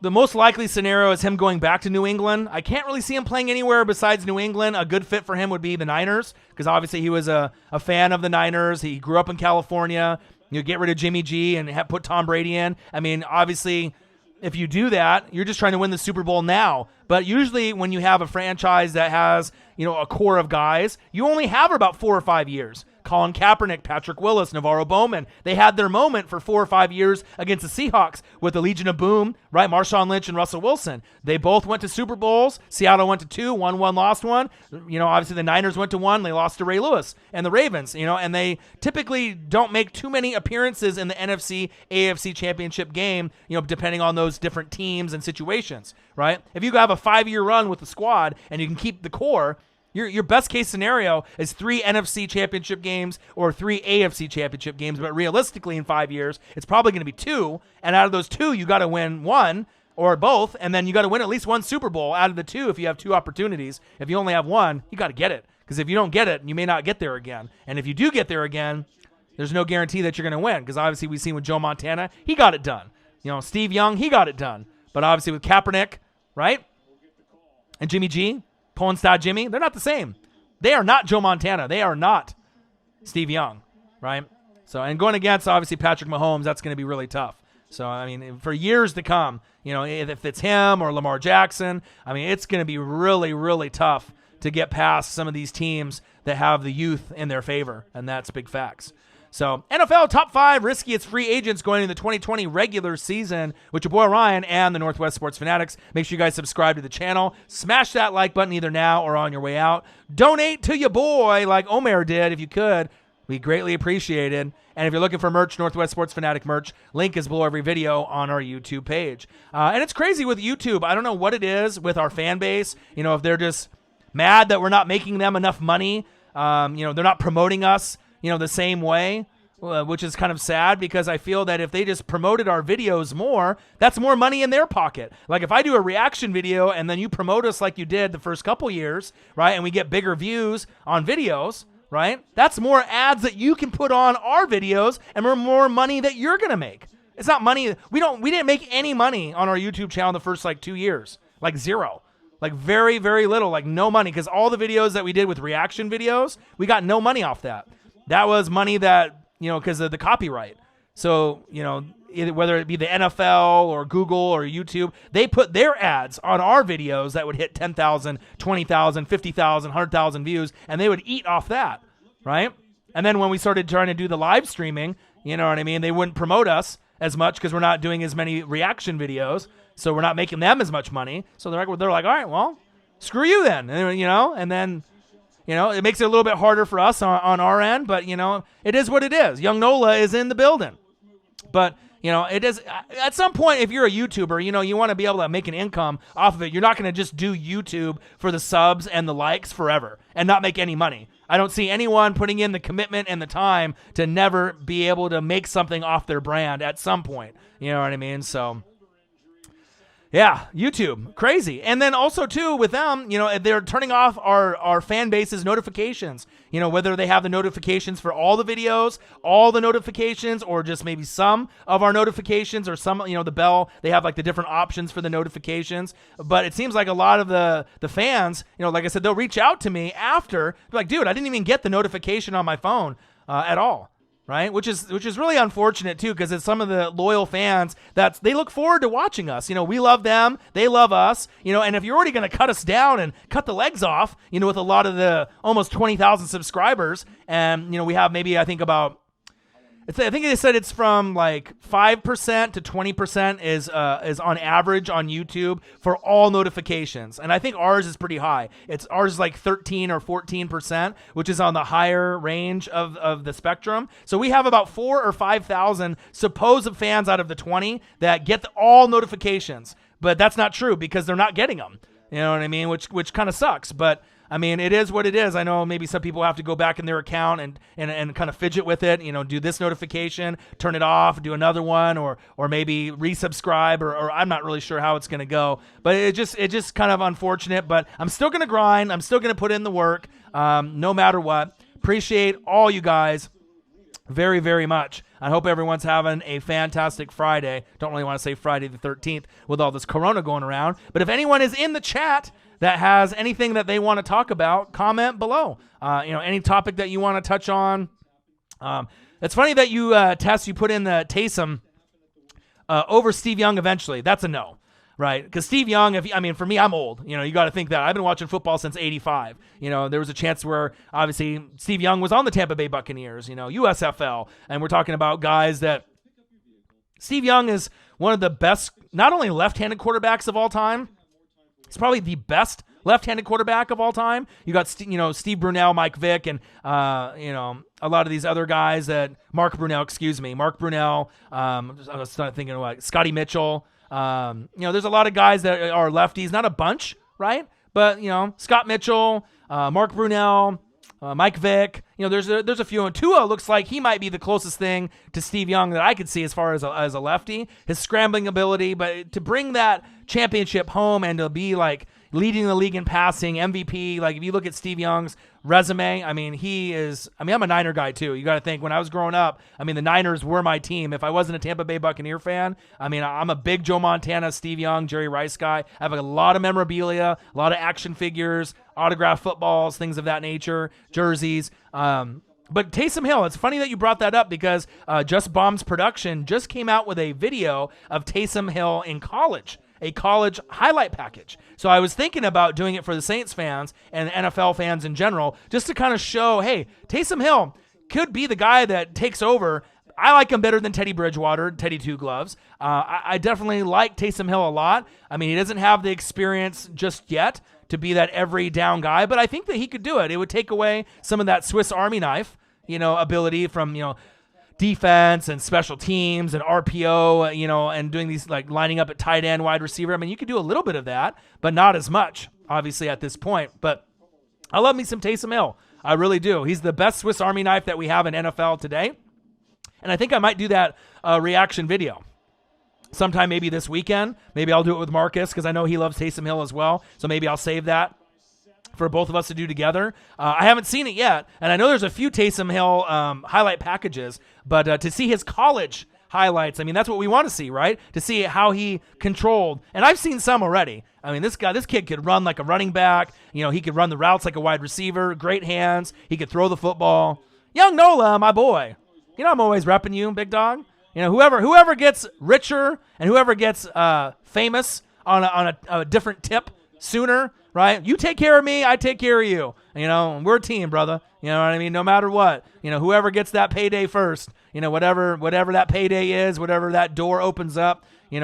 the most likely scenario is him going back to New England. I can't really see him playing anywhere besides New England. A good fit for him would be the Niners, because obviously he was a fan of the Niners. He grew up in California. You get rid of Jimmy G and put Tom Brady in. I mean, obviously, if you do that, you're just trying to win the Super Bowl now. But usually when you have a franchise that has, a core of guys, you only have about 4 or 5 years. Colin Kaepernick, Patrick Willis, Navarro Bowman. They had their moment for 4 or 5 years against the Seahawks with the Legion of Boom, right? Marshawn Lynch and Russell Wilson. They both went to Super Bowls. Seattle went to 2, won 1, lost 1. Obviously the Niners went to 1. They lost to Ray Lewis and the Ravens, and they typically don't make too many appearances in the NFC, AFC championship game, depending on those different teams and situations, right? If you have a 5-year run with the squad and you can keep the core, your best case scenario is 3 NFC championship games or 3 AFC championship games, but realistically in 5 years, it's probably going to be 2, and out of those 2, you got to win 1 or both, and then you got to win at least 1 Super Bowl out of the 2 if you have 2 opportunities. If you only have 1, you got to get it, because if you don't get it, you may not get there again, and if you do get there again, there's no guarantee that you're going to win, because obviously we've seen with Joe Montana, he got it done. Steve Young, he got it done, but obviously with Kaepernick, right, and Jimmy G, Pornstar Jimmy, they're not the same. They are not Joe Montana. They are not Steve Young, right? So, and going against, obviously, Patrick Mahomes, that's going to be really tough. So, I mean, for years to come, if it's him or Lamar Jackson, I mean, it's going to be really, really tough to get past some of these teams that have the youth in their favor, and that's big facts. So, NFL top 5 riskiest free agents going into the 2020 regular season with your boy Ryan and the Northwest Sports Fanatics. Make sure you guys subscribe to the channel. Smash that like button either now or on your way out. Donate to your boy like Omer did if you could. We greatly appreciate it. And if you're looking for merch, Northwest Sports Fanatic merch, link is below every video on our YouTube page. And it's crazy with YouTube. I don't know what it is with our fan base. If they're just mad that we're not making them enough money. They're not promoting us the same way, which is kind of sad, because I feel that if they just promoted our videos more, that's more money in their pocket. Like if I do a reaction video and then you promote us like you did the first couple years, right, and we get bigger views on videos, right, that's more ads that you can put on our videos and more money that you're going to make. It's not money. We didn't make any money on our YouTube channel the first 2 years, 0. Very, very little, no money, because all the videos that we did with reaction videos, we got no money off that. That was money that, because of the copyright. So, whether it be the NFL or Google or YouTube, they put their ads on our videos that would hit 10,000, 20,000, 50,000, 100,000 views, and they would eat off that, right? And then when we started trying to do the live streaming, they wouldn't promote us as much because we're not doing as many reaction videos, so we're not making them as much money. So they're like, all right, well, screw you then, and then... it makes it a little bit harder for us on our end, but, it is what it is. Young Nola is in the building. But, it is at some point, if you're a YouTuber, you want to be able to make an income off of it. You're not going to just do YouTube for the subs and the likes forever and not make any money. I don't see anyone putting in the commitment and the time to never be able to make something off their brand at some point. You know what I mean? So... yeah, YouTube, crazy. And then also, too, with them, they're turning off our fan base's notifications. Whether they have the notifications for all the videos, all the notifications, or just maybe some of our notifications, or some, the bell, they have the different options for the notifications. But it seems like a lot of the fans, like I said, they'll reach out to me after, like, dude, I didn't even get the notification on my phone at all. Right, which is really unfortunate too, because it's some of the loyal fans that they look forward to watching us. We love them, they love us. And if you're already going to cut us down and cut the legs off, with a lot of the almost 20,000 subscribers, and we have maybe I think they said it's from 5% to 20% is on average on YouTube for all notifications, and I think ours is pretty high. Ours is 13 or 14%, which is on the higher range of the spectrum. So we have about 4,000 or 5,000 supposed fans out of the 20 that get all notifications, but that's not true because they're not getting them. You know what I mean? Which kind of sucks, but. I mean, it is what it is. I know maybe some people have to go back in their account and kind of fidget with it, do this notification, turn it off, do another one, or maybe resubscribe, or I'm not really sure how it's going to go. But it just kind of unfortunate, but I'm still going to grind. I'm still going to put in the work no matter what. Appreciate all you guys very, very much. I hope everyone's having a fantastic Friday. Don't really want to say Friday the 13th with all this corona going around. But if anyone is in the chat that has anything that they want to talk about, comment below. Any topic that you want to touch on. It's funny that you, Tess, you put in the Taysom over Steve Young eventually. That's a no. Right, because Steve Young, for me, I'm old. You got to think that. I've been watching football since '85. There was a chance where, obviously, Steve Young was on the Tampa Bay Buccaneers, USFL. And we're talking about guys that Steve Young is one of the best, not only left-handed quarterbacks of all time, he's probably the best left-handed quarterback of all time. You got, Steve Brunell, Mike Vick, and, a lot of these other guys that, Mark Brunell. I was thinking of Scotty Mitchell. There's a lot of guys that are lefties, not a bunch, right? But, Scott Mitchell, Mark Brunell, Mike Vick, there's a few. And Tua looks like he might be the closest thing to Steve Young that I could see as far as a lefty, his scrambling ability. But to bring that championship home and to be like leading the league in passing, MVP, like if you look at Steve Young's resume, I'm a Niner guy too. You got to think when I was growing up, the Niners were my team. If I wasn't a Tampa Bay Buccaneer fan, I'm a big Joe Montana, Steve Young, Jerry Rice guy. I have a lot of memorabilia, a lot of action figures, autographed footballs, things of that nature, jerseys. But Taysom Hill, it's funny that you brought that up because Just Bombs Production just came out with a video of Taysom Hill in college, a college highlight package. So I was thinking about doing it for the Saints fans and NFL fans in general, just to kind of show, hey, Taysom Hill could be the guy that takes over. I like him better than Teddy Bridgewater, Teddy Two Gloves. I definitely like Taysom Hill a lot. He doesn't have the experience just yet to be that every down guy, but I think that he could do it. It would take away some of that Swiss Army knife, ability from, defense and special teams and RPO, and doing these like lining up at tight end, wide receiver. You could do a little bit of that, but not as much, obviously, at this point. But I love me some Taysom Hill. I really do. He's the best Swiss Army knife that we have in NFL today. And I think I might do that reaction video sometime maybe this weekend. Maybe I'll do it with Marcus because I know he loves Taysom Hill as well. So maybe I'll save that for both of us to do together. I haven't seen it yet, and I know there's a few Taysom Hill highlight packages, but to see his college highlights, that's what we want to see, right? To see how he controlled, and I've seen some already. This kid could run like a running back. He could run the routes like a wide receiver, great hands. He could throw the football. Young Nola, my boy. I'm always repping you, big dog. Whoever gets richer and whoever gets famous on a different tip sooner, right? You take care of me, I take care of you. We're a team, brother. You know what I mean? No matter what, whoever gets that payday first, whatever that payday is, whatever that door opens up,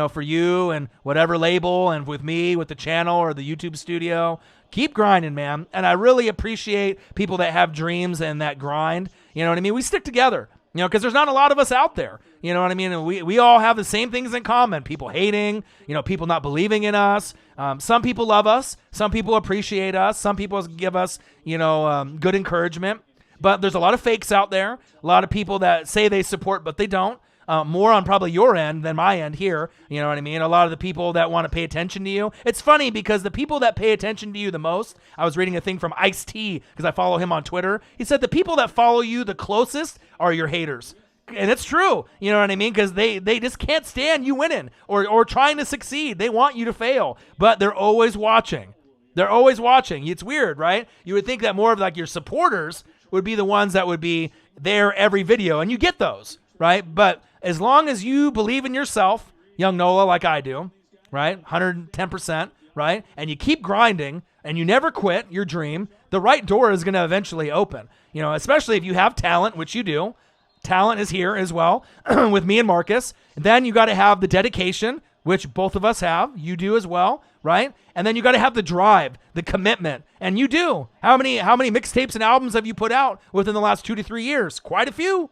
for you and whatever label and with me, with the channel or the YouTube studio, keep grinding, man. And I really appreciate people that have dreams and that grind. You know what I mean? We stick together. Because there's not a lot of us out there. You know what I mean? And we all have the same things in common. People hating, people not believing in us. Some people love us. Some people appreciate us. Some people give us, good encouragement. But there's a lot of fakes out there. A lot of people that say they support, but they don't. More on probably your end than my end here. You know what I mean? A lot of the people that want to pay attention to you. It's funny because the people that pay attention to you the most, I was reading a thing from Ice-T because I follow him on Twitter. He said the people that follow you the closest are your haters. And it's true. You know what I mean? Because they just can't stand you winning or trying to succeed. They want you to fail, but they're always watching. They're always watching. It's weird, right? You would think that more of like your supporters would be the ones that would be there every video, and you get those, right? But as long as you believe in yourself, young Nola, like I do, right? 110%, right? And you keep grinding and you never quit your dream, the right door is going to eventually open. Especially if you have talent, which you do. Talent is here as well with me and Marcus. And then you got to have the dedication, which both of us have. You do as well, right? And then you got to have the drive, the commitment. And you do. How many mixtapes and albums have you put out within the last 2 to 3 years? Quite a few,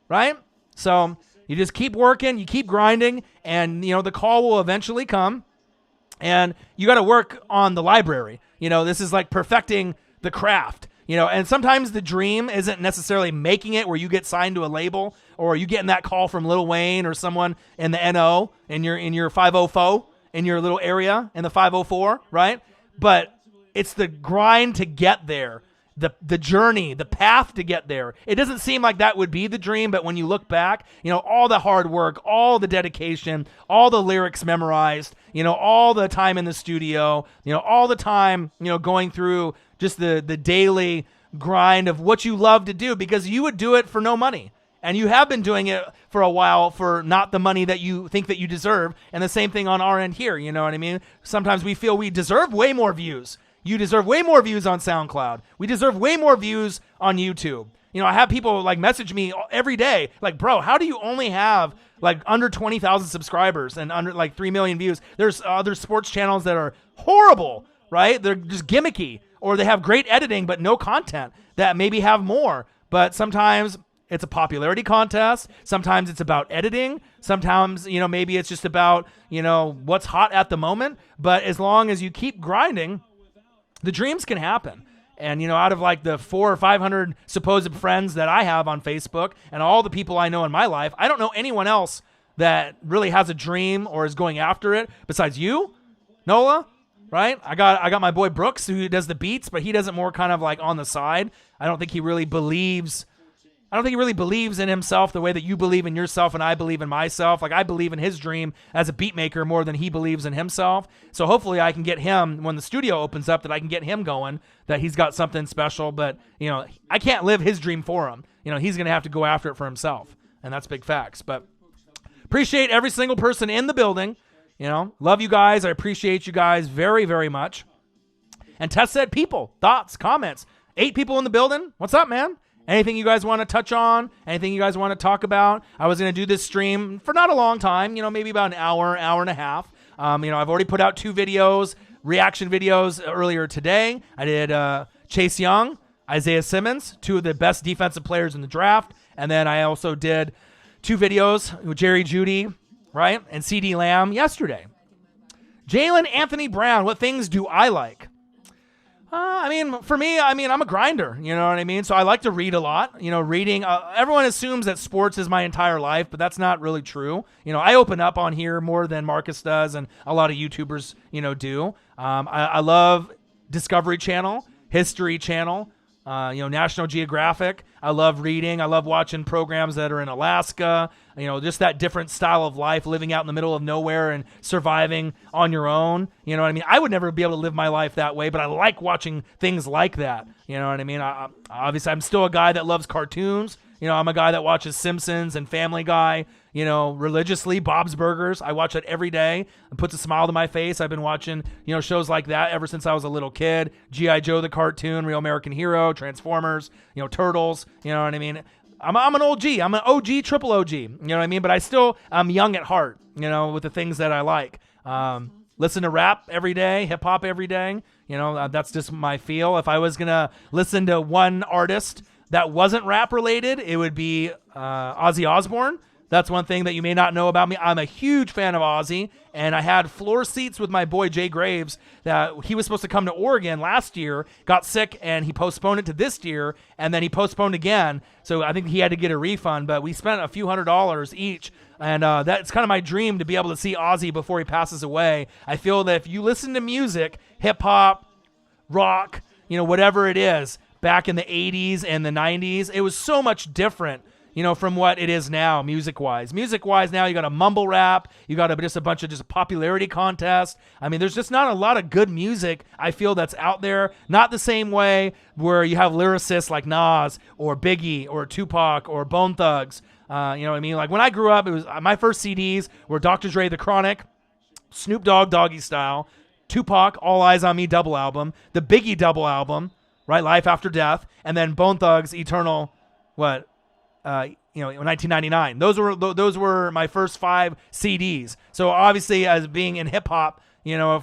right? So you just keep working, you keep grinding, and the call will eventually come. And you got to work on the library. This is like perfecting the craft. And sometimes the dream isn't necessarily making it where you get signed to a label or you getting that call from Lil Wayne or someone in the NO in your 504 in your little area in the 504, right? But it's the grind to get there, the journey, the path to get there. It doesn't seem like that would be the dream, but when you look back, all the hard work, all the dedication, all the lyrics memorized, all the time in the studio, all the time, going through just the daily grind of what you love to do, because you would do it for no money. And you have been doing it for a while for not the money that you think that you deserve. And the same thing on our end here. You know what I mean? Sometimes we feel we deserve way more views. You deserve way more views on SoundCloud. We deserve way more views on YouTube. I have people like message me every day, like, bro, how do you only have like under 20,000 subscribers and under like 3 million views? There's other sports channels that are horrible, right? They're just gimmicky, or they have great editing but no content that maybe have more. But sometimes it's a popularity contest. Sometimes it's about editing. Sometimes, maybe it's just about, what's hot at the moment. But as long as you keep grinding, the dreams can happen. And, out of like the 400 or 500 supposed friends that I have on Facebook and all the people I know in my life, I don't know anyone else that really has a dream or is going after it besides you, Nola, right? I got my boy Brooks who does the beats, but he does it more kind of like on the side. I don't think he really believes in himself the way that you believe in yourself and I believe in myself. Like, I believe in his dream as a beat maker more than he believes in himself. So hopefully I can get him, when the studio opens up, that I can get him going, that he's got something special. But, I can't live his dream for him. He's going to have to go after it for himself. And that's big facts. But appreciate every single person in the building. Love you guys. I appreciate you guys very, very much. And Tess said people, thoughts, comments. 8 people in the building. What's up, man? Anything you guys want to touch on? Anything you guys want to talk about? I was going to do this stream for not a long time, maybe about an hour and a half. I've already put out 2 videos, reaction videos earlier today. I did Chase Young, Isaiah Simmons, 2 of the best defensive players in the draft. And then I also did 2 videos with Jerry Jeudy, right? And CD Lamb yesterday. Jalen Anthony Brown, what things do I like? For me, I'm a grinder, you know what I mean? So I like to read a lot, reading. Everyone assumes that sports is my entire life, but that's not really true. I open up on here more than Marcus does and a lot of YouTubers, do. I love Discovery Channel, History Channel, National Geographic. I love reading. I love watching programs that are in Alaska, just that different style of life, living out in the middle of nowhere and surviving on your own. You know what I mean? I would never be able to live my life that way, but I like watching things like that. You know what I mean? Obviously, I'm still a guy that loves cartoons. I'm a guy that watches Simpsons and Family Guy, religiously. Bob's Burgers. I watch it every day. It puts a smile to my face. I've been watching, shows like that ever since I was a little kid. G.I. Joe, the cartoon, Real American Hero, Transformers, Turtles. You know what I mean? I'm an OG. I'm an OG, triple OG. You know what I mean? But I'm young at heart, with the things that I like. Listen to rap every day, hip hop every day. That's just my feel. If I was going to listen to one artist that wasn't rap related, it would be Ozzy Osbourne. That's one thing that you may not know about me. I'm a huge fan of Ozzy, and I had floor seats with my boy Jay Graves. That he was supposed to come to Oregon last year, got sick, and he postponed it to this year, and then he postponed again. So I think he had to get a refund, but we spent a few $100s each, and that's kind of my dream, to be able to see Ozzy before he passes away. I feel that if you listen to music, hip-hop, rock, whatever it is, back in the 80s and the 90s, it was so much different, from what it is now, music-wise. Music-wise now, you got a mumble rap, you got just a bunch of just popularity contest. There's just not a lot of good music, I feel, that's out there. Not the same way where you have lyricists like Nas or Biggie or Tupac or Bone Thugs. You know what I mean? Like, when I grew up, it was my first CDs were Dr. Dre, The Chronic, Snoop Dogg, Doggy Style, Tupac, All Eyes on Me double album, the Biggie double album, right, Life After Death, and then Bone Thugs, Eternal, 1999. Those were my first 5 CDs. So obviously, as being in hip hop,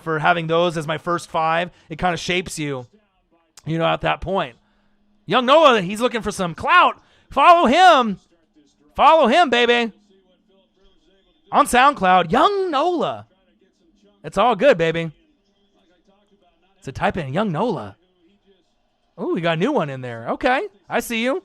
for having those as my first 5, it kind of shapes you, at that point. Young Noah, he's looking for some clout. Follow him, baby. On SoundCloud, Young Nola. It's all good, baby. So type in Young Nola. Oh, we got a new one in there. Okay, I see you.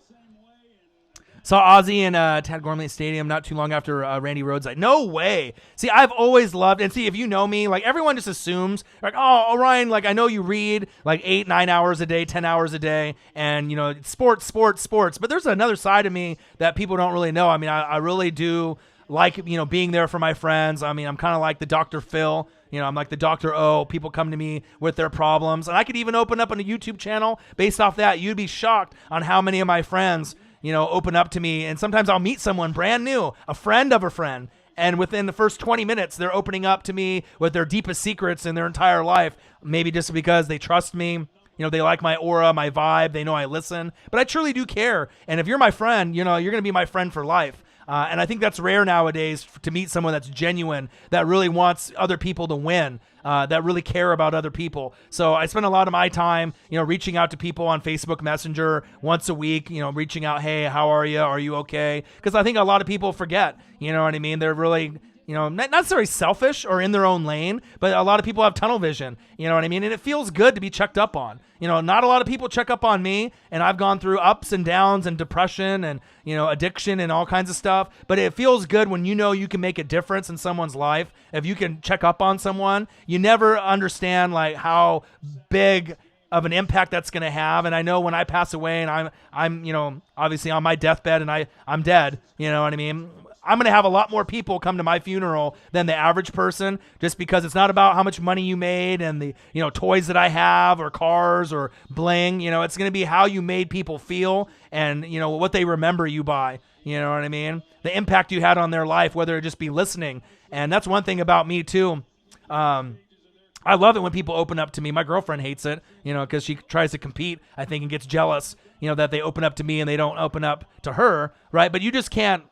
Saw Ozzy in Tad Gormley Stadium not too long after Randy Rhoads died. No way. See, I've always loved, and see, if you know me, like everyone just assumes, like, oh, Orion, like I know you read like 8-9 hours a day, 10 hours a day, and you know, sports. But there's another side of me that people don't really know. I mean, I really do like, you know, being there for my friends. I mean, I'm kind of like the Dr. Phil. You know, I'm like the Dr. O. People come to me with their problems, and I could even open up on a YouTube channel based off that. You'd be shocked on how many of my friends, you know, open up to me. And sometimes I'll meet someone brand new, a friend of a friend, and within the first 20 minutes, they're opening up to me with their deepest secrets in their entire life, maybe just because they trust me. You know, they like my aura, my vibe. They know I listen. But I truly do care. And if you're my friend, you know, you're going to be my friend for life. And I think that's rare nowadays to meet someone that's genuine, that really wants other people to win, that really care about other people. So I spend a lot of my time, you know, reaching out to people on Facebook Messenger once a week, you know, reaching out, hey, how are you? Are you okay? Because I think a lot of people forget, you know what I mean? They're really, you know, not necessarily selfish or in their own lane, but a lot of people have tunnel vision, you know what I mean? And it feels good to be checked up on. You know, not a lot of people check up on me, and I've gone through ups and downs and depression and, you know, addiction and all kinds of stuff, but it feels good when you know you can make a difference in someone's life. If you can check up on someone, you never understand like how big of an impact that's going to have. And I know when I pass away and I'm, you know, obviously on my deathbed and I'm dead, you know what I mean? I'm going to have a lot more people come to my funeral than the average person, just because it's not about how much money you made and the, you know, toys that I have or cars or bling. You know, it's going to be how you made people feel and, you know, what they remember you by. You know what I mean? The impact you had on their life, whether it just be listening. And that's one thing about me too. I love it when people open up to me. My girlfriend hates it, you know, because she tries to compete, I think, and gets jealous, you know, that they open up to me and they don't open up to her, right? But you just can't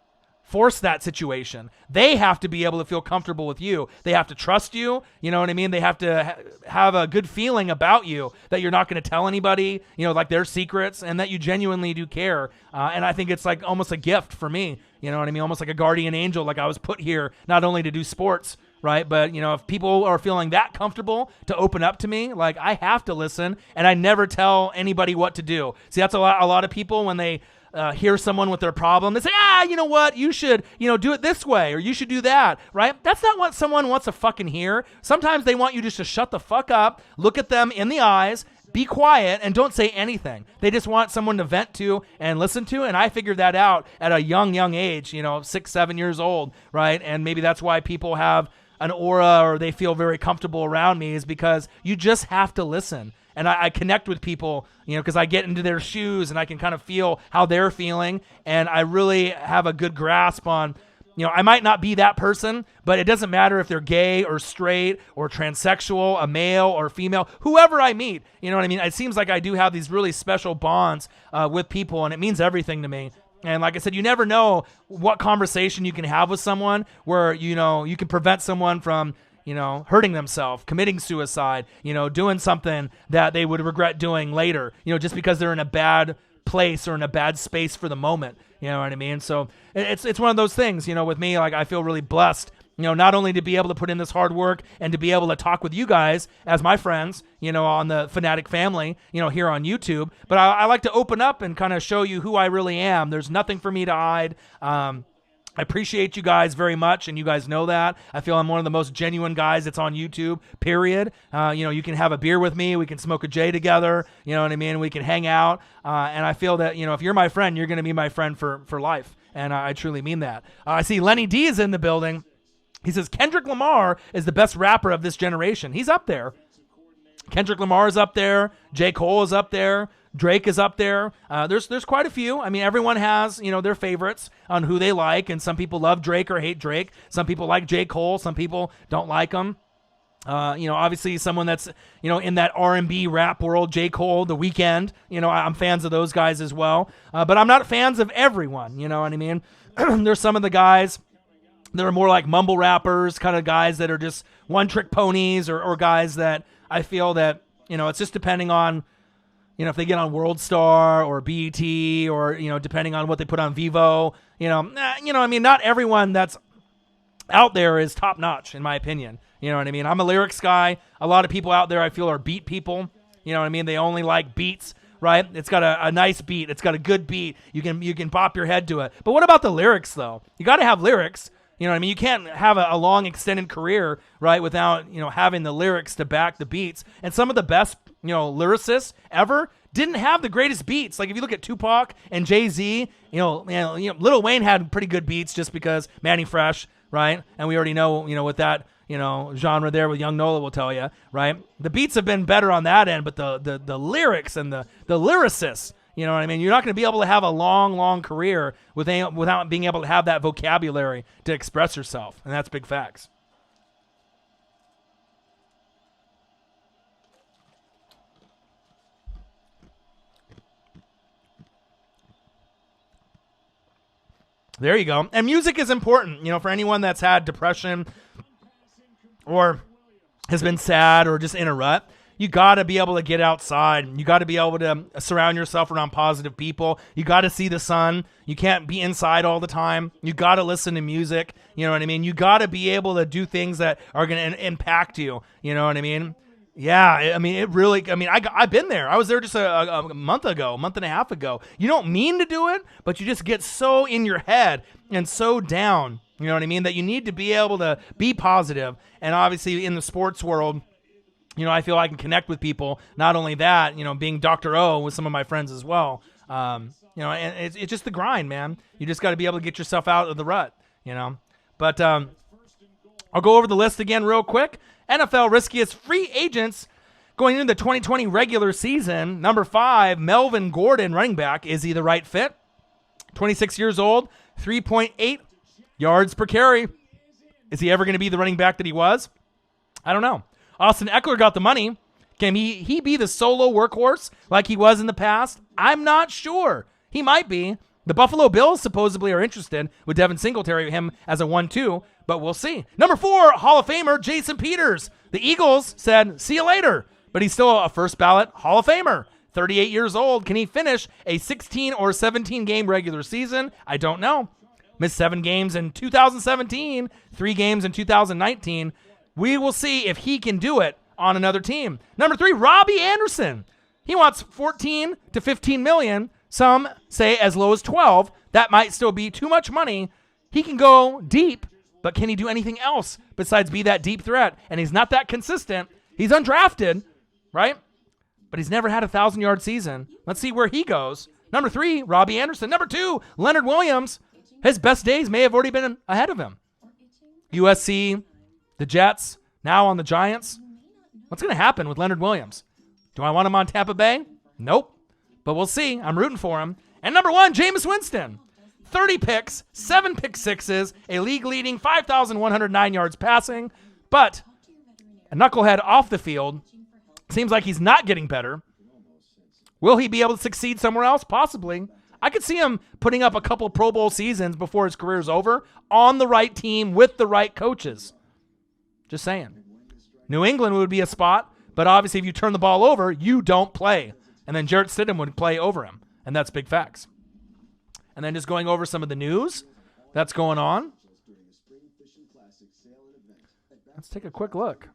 force that situation. They have to be able to feel comfortable with you. They have to trust you. You know what I mean? They have to have a good feeling about you, that you're not going to tell anybody, you know, like their secrets, and that you genuinely do care. And I think it's like almost a gift for me. You know what I mean? Almost like a guardian angel. Like I was put here not only to do sports, right? But, you know, if people are feeling that comfortable to open up to me, like I have to listen, and I never tell anybody what to do. See, that's a lot of people when they hear someone with their problem, they say, you know what, you should, you know, do it this way, or you should do that, right? That's not what someone wants to fucking hear. Sometimes they want you just to shut the fuck up, look at them in the eyes, be quiet, and don't say anything. They just want someone to vent to and listen to, and I figured that out at a young age, you know, 6-7 years old, right? And maybe that's why people have an aura, or they feel very comfortable around me, is because you just have to listen. And I connect with people, you know, because I get into their shoes and I can kind of feel how they're feeling. And I really have a good grasp on, you know, I might not be that person, but it doesn't matter if they're gay or straight or transsexual, a male or female, whoever I meet. You know what I mean? It seems like I do have these really special bonds with people, and it means everything to me. And like I said, you never know what conversation you can have with someone where, you know, you can prevent someone from, you know, hurting themselves, committing suicide, you know, doing something that they would regret doing later, you know, just because they're in a bad place or in a bad space for the moment. You know what I mean? So it's one of those things, you know, with me, like I feel really blessed, you know, not only to be able to put in this hard work and to be able to talk with you guys as my friends, you know, on the Fanatic family, you know, here on YouTube, but I like to open up and kind of show you who I really am. There's nothing for me to hide. I appreciate you guys very much, and you guys know that. I feel I'm one of the most genuine guys that's on YouTube, period. You know, you can have a beer with me. We can smoke a J together. You know what I mean? We can hang out. And I feel that, you know, if you're my friend, you're going to be my friend for life. And I truly mean that. I see Lenny D is in the building. He says, Kendrick Lamar is the best rapper of this generation. He's up there. Kendrick Lamar is up there. J. Cole is up there. Drake is up there. There's quite a few. I mean, everyone has, you know, their favorites on who they like, and some people love Drake or hate Drake. Some people like J. Cole. Some people don't like him. You know, obviously someone that's, you know, in that R&B rap world, J. Cole, The Weeknd, you know, I'm fans of those guys as well. But I'm not fans of everyone, you know what I mean? There's some of the guys that are more like mumble rappers, kind of guys that are just one-trick ponies, or guys that I feel that, you know, it's just depending on, you know, if they get on World Star or BET, or, you know, depending on what they put on Vivo, I mean, not everyone that's out there is top notch, in my opinion. You know what I mean? I'm a lyrics guy. A lot of people out there I feel are beat people. You know what I mean? They only like beats, right? It's got a nice beat. It's got a good beat. You can bop your head to it. But what about the lyrics, though? You got to have lyrics. You know what I mean? You can't have a long extended career, right, without, having the lyrics to back the beats. And some of the best, lyricists ever didn't have the greatest beats. Like if you look at Tupac and Jay-Z, Lil Wayne had pretty good beats just because Manny Fresh, right? And we already know, what that, genre there with Young Nola will tell you, right? The beats have been better on that end, but the lyrics and the lyricists, you know what I mean? You're not going to be able to have a long career without being able to have that vocabulary to express yourself. And that's big facts. There you go. And music is important, for anyone that's had depression or has been sad or just in a rut. You got to be able to get outside. You got to be able to surround yourself around positive people. You got to see the sun. You can't be inside all the time. You got to listen to music. You know what I mean? You got to be able to do things that are going to impact you. You know what I mean? Yeah, I mean, I've been there. I was there just a month and a half ago. You don't mean to do it, but you just get so in your head and so down, you know what I mean, that you need to be able to be positive. And obviously in the sports world, I feel I can connect with people. Not only that, being Dr. O with some of my friends as well. And it's just the grind, man. You just got to be able to get yourself out of the rut, But I'll go over the list again real quick. NFL riskiest free agents going into the 2020 regular season. Number 5, Melvin Gordon, running back. Is he the right fit? 26 years old, 3.8 yards per carry. Is he ever going to be the running back that he was? I don't know. Austin Eckler got the money. Can he be the solo workhorse like he was in the past? I'm not sure. He might be. The Buffalo Bills supposedly are interested with Devin Singletary, him as a 1-2, but we'll see. Number 4, Hall of Famer Jason Peters. The Eagles said, see you later, but he's still a first ballot Hall of Famer. 38 years old. Can he finish a 16 or 17 game regular season? I don't know. Missed 7 games in 2017, 3 games in 2019. We will see if he can do it on another team. Number 3, Robbie Anderson. He wants 14 to 15 million. Some say as low as 12. That might still be too much money. He can go deep, but can he do anything else besides be that deep threat? And he's not that consistent. He's undrafted, right? But he's never had a 1,000-yard season. Let's see where he goes. Number 3, Robbie Anderson. Number 2, Leonard Williams. His best days may have already been ahead of him. USC, the Jets, now on the Giants. What's going to happen with Leonard Williams? Do I want him on Tampa Bay? Nope. But we'll see. I'm rooting for him. And number 1, Jameis Winston. 30 picks, 7 pick sixes, a league-leading 5,109 yards passing. But a knucklehead off the field. Seems like he's not getting better. Will he be able to succeed somewhere else? Possibly. I could see him putting up a couple Pro Bowl seasons before his career is over on the right team with the right coaches. Just saying. New England would be a spot, but obviously if you turn the ball over, you don't play. And then Jarrett Stidham would play over him. And that's big facts. And then just going over some of the news that's going on. Let's take a quick look.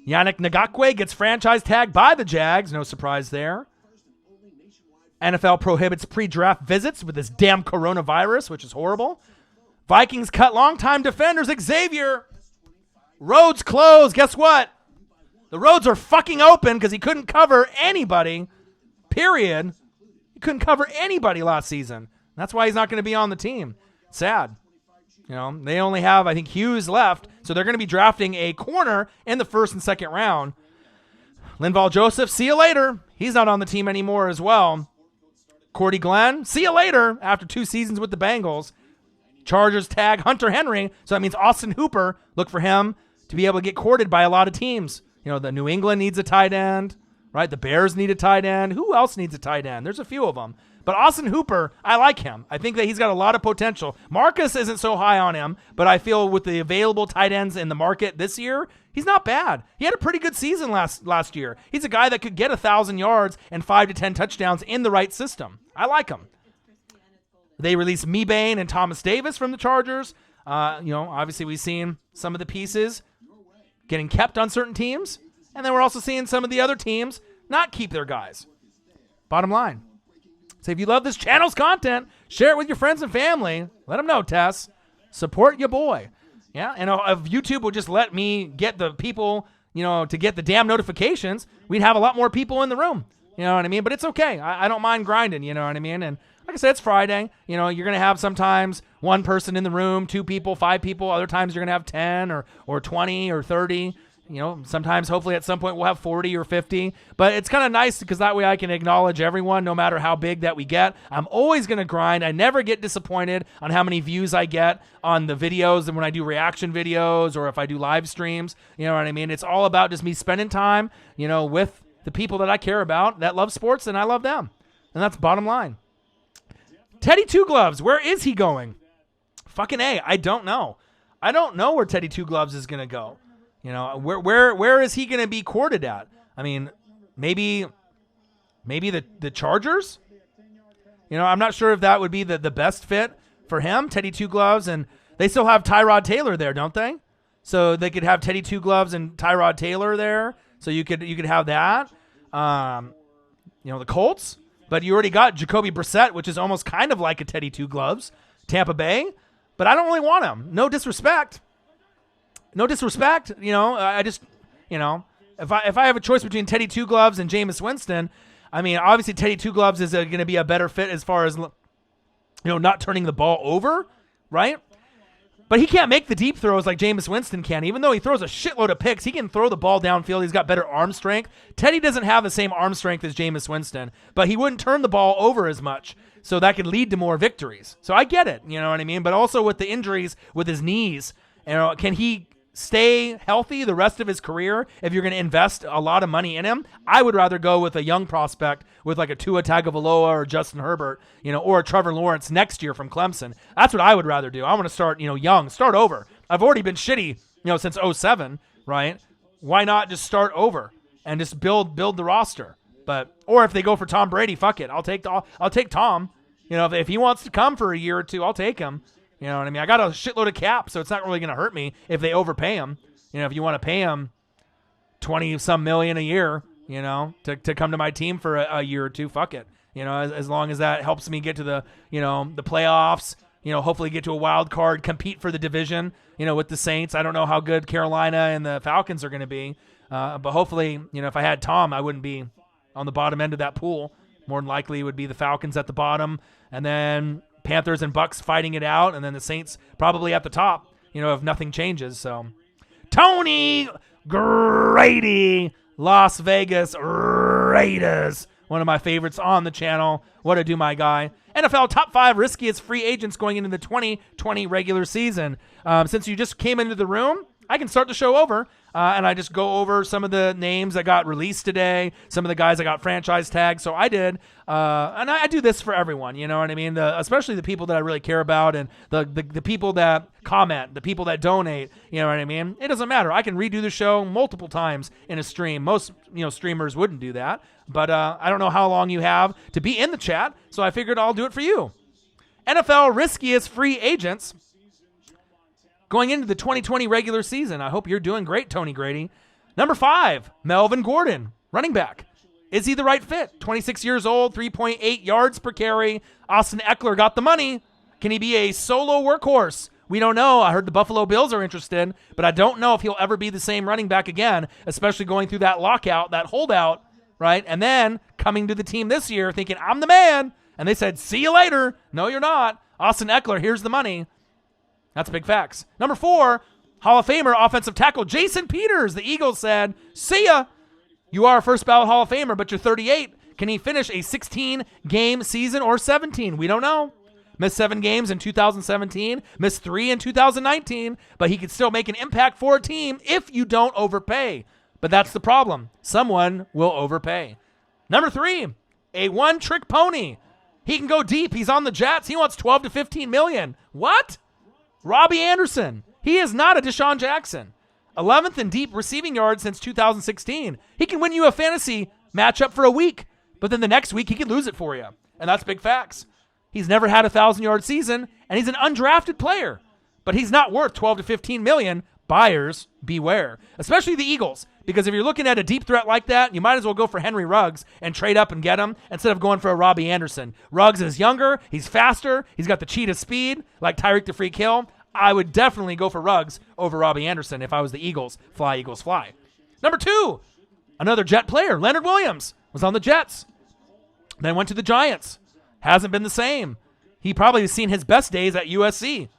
Yannick Nakaka gets franchise tagged by the Jags. No surprise there. NFL prohibits pre-draft visits with this damn coronavirus, which is horrible. Vikings cut longtime defenders Xavier. Roads closed. Guess what? The roads are fucking open because he couldn't cover anybody. Period. He couldn't cover anybody last season. That's why he's not going to be on the team. Sad. They only have, I think, Hughes left, so they're going to be drafting a corner in the first and second round. Linval Joseph, see you later. He's not on the team anymore as well. Cordy Glenn, see you later after 2 seasons with the Bengals. Chargers tag Hunter Henry, so that means Austin Hooper. Look for him to be able to get courted by a lot of teams. The New England needs a tight end, right? The Bears need a tight end. Who else needs a tight end? There's a few of them. But Austin Hooper, I like him. I think that he's got a lot of potential. Marcus isn't so high on him, but I feel with the available tight ends in the market this year, he's not bad. He had a pretty good season last year. He's a guy that could get 1,000 yards and 5 to 10 touchdowns in the right system. I like him. They released Mebane and Thomas Davis from the Chargers. Obviously we've seen some of the pieces getting kept on certain teams, and then we're also seeing some of the other teams not keep their guys. Bottom line. So if you love this channel's content, share it with your friends and family. Let them know, Tess. Support your boy. Yeah, and if YouTube will just let me get the people, to get the damn notifications, we'd have a lot more people in the room. You know what I mean? But it's okay. I don't mind grinding, you know what I mean? And like I said, it's Friday. You're going to have sometimes one person in the room, 2 people, 5 people. Other times you're going to have 10 or 20 or 30. Sometimes hopefully at some point we'll have 40 or 50. But it's kind of nice because that way I can acknowledge everyone no matter how big that we get. I'm always going to grind. I never get disappointed on how many views I get on the videos and when I do reaction videos or if I do live streams. You know what I mean? It's all about just me spending time, with the people that I care about that love sports, and I love them. And that's bottom line. Teddy Two Gloves, where is he going? Fucking A, I don't know. I don't know where Teddy Two Gloves is going to go. Where is he going to be courted at? I mean, maybe the Chargers? I'm not sure if that would be the best fit for him, Teddy Two Gloves, and they still have Tyrod Taylor there, don't they? So they could have Teddy Two Gloves and Tyrod Taylor there. So you could have that. The Colts. But you already got Jacoby Brissett, which is almost kind of like a Teddy Two Gloves. Tampa Bay. But I don't really want him. No disrespect. I just, if I have a choice between Teddy Two Gloves and Jameis Winston, I mean, obviously Teddy Two Gloves is going to be a better fit as far as, not turning the ball over, right? But he can't make the deep throws like Jameis Winston can. Even though he throws a shitload of picks, he can throw the ball downfield. He's got better arm strength. Teddy doesn't have the same arm strength as Jameis Winston, but he wouldn't turn the ball over as much. So that could lead to more victories. So I get it, you know what I mean? But also with the injuries with his knees, can he stay healthy the rest of his career if you're going to invest a lot of money in him? I would rather go with a young prospect with like a Tua Tagovailoa or Justin Herbert, or a Trevor Lawrence next year from Clemson. That's what I would rather do. I want to start, young, start over. I've already been shitty, since 2007, right? Why not just start over and just build the roster? Or if they go for Tom Brady, fuck it. I'll take Tom. If he wants to come for a year or two, I'll take him. You know what I mean? I got a shitload of cap, so it's not really going to hurt me if they overpay him. If you want to pay him 20-some million a year, to come to my team for a year or two, fuck it. As long as that helps me get to the playoffs, hopefully get to a wild card, compete for the division, with the Saints. I don't know how good Carolina and the Falcons are going to be, but hopefully, if I had Tom, I wouldn't be on the bottom end of that pool. More than likely, it would be the Falcons at the bottom, and then Panthers and Bucks fighting it out, and then the Saints probably at the top, if nothing changes. So, Tony Grady, Las Vegas Raiders, one of my favorites on the channel. What a do, my guy. NFL top 5 riskiest free agents going into the 2020 regular season. Since you just came into the room, I can start the show over, and I just go over some of the names that got released today, some of the guys that got franchise tagged. So I did, and I do this for everyone, you know what I mean? Especially the people that I really care about and the people that comment, the people that donate, you know what I mean? It doesn't matter. I can redo the show multiple times in a stream. Most streamers wouldn't do that, but I don't know how long you have to be in the chat, so I figured I'll do it for you. NFL riskiest free agents going into the 2020 regular season. I hope you're doing great, Tony Grady. Number 5, Melvin Gordon, running back. Is he the right fit? 26 years old, 3.8 yards per carry. Austin Eckler got the money. Can he be a solo workhorse? We don't know. I heard the Buffalo Bills are interested, but I don't know if he'll ever be the same running back again, especially going through that lockout, that holdout, right? And then coming to the team this year thinking, I'm the man. And they said, see you later. No, you're not. Austin Eckler, here's the money. That's big facts. Number 4, Hall of Famer offensive tackle Jason Peters. The Eagles said, see ya. You are a first ballot Hall of Famer, but you're 38. Can he finish a 16-game season or 17? We don't know. Missed 7 games in 2017. Missed 3 in 2019. But he could still make an impact for a team if you don't overpay. But that's the problem. Someone will overpay. Number 3, a one-trick pony. He can go deep. He's on the Jets. He wants 12 to 15 million. What? Robbie Anderson. He is not a Deshaun Jackson. 11th in deep receiving yards since 2016. He can win you a fantasy matchup for a week, but then the next week he can lose it for you. And that's big facts. He's never had a 1,000-yard season, and he's an undrafted player. But he's not worth 12 to 15 million. Buyers beware, especially the Eagles, because if you're looking at a deep threat like that, you might as well go for Henry Ruggs and trade up and get him instead of going for a Robbie Anderson. Ruggs is younger, he's faster, he's got the cheetah speed like Tyreek the Freak Hill. I would definitely go for Ruggs over Robbie Anderson if I was the Eagles. Fly, Eagles, fly. Number 2, another Jet player, Leonard Williams, was on the Jets. Then went to the Giants. Hasn't been the same. He probably has seen his best days at USC,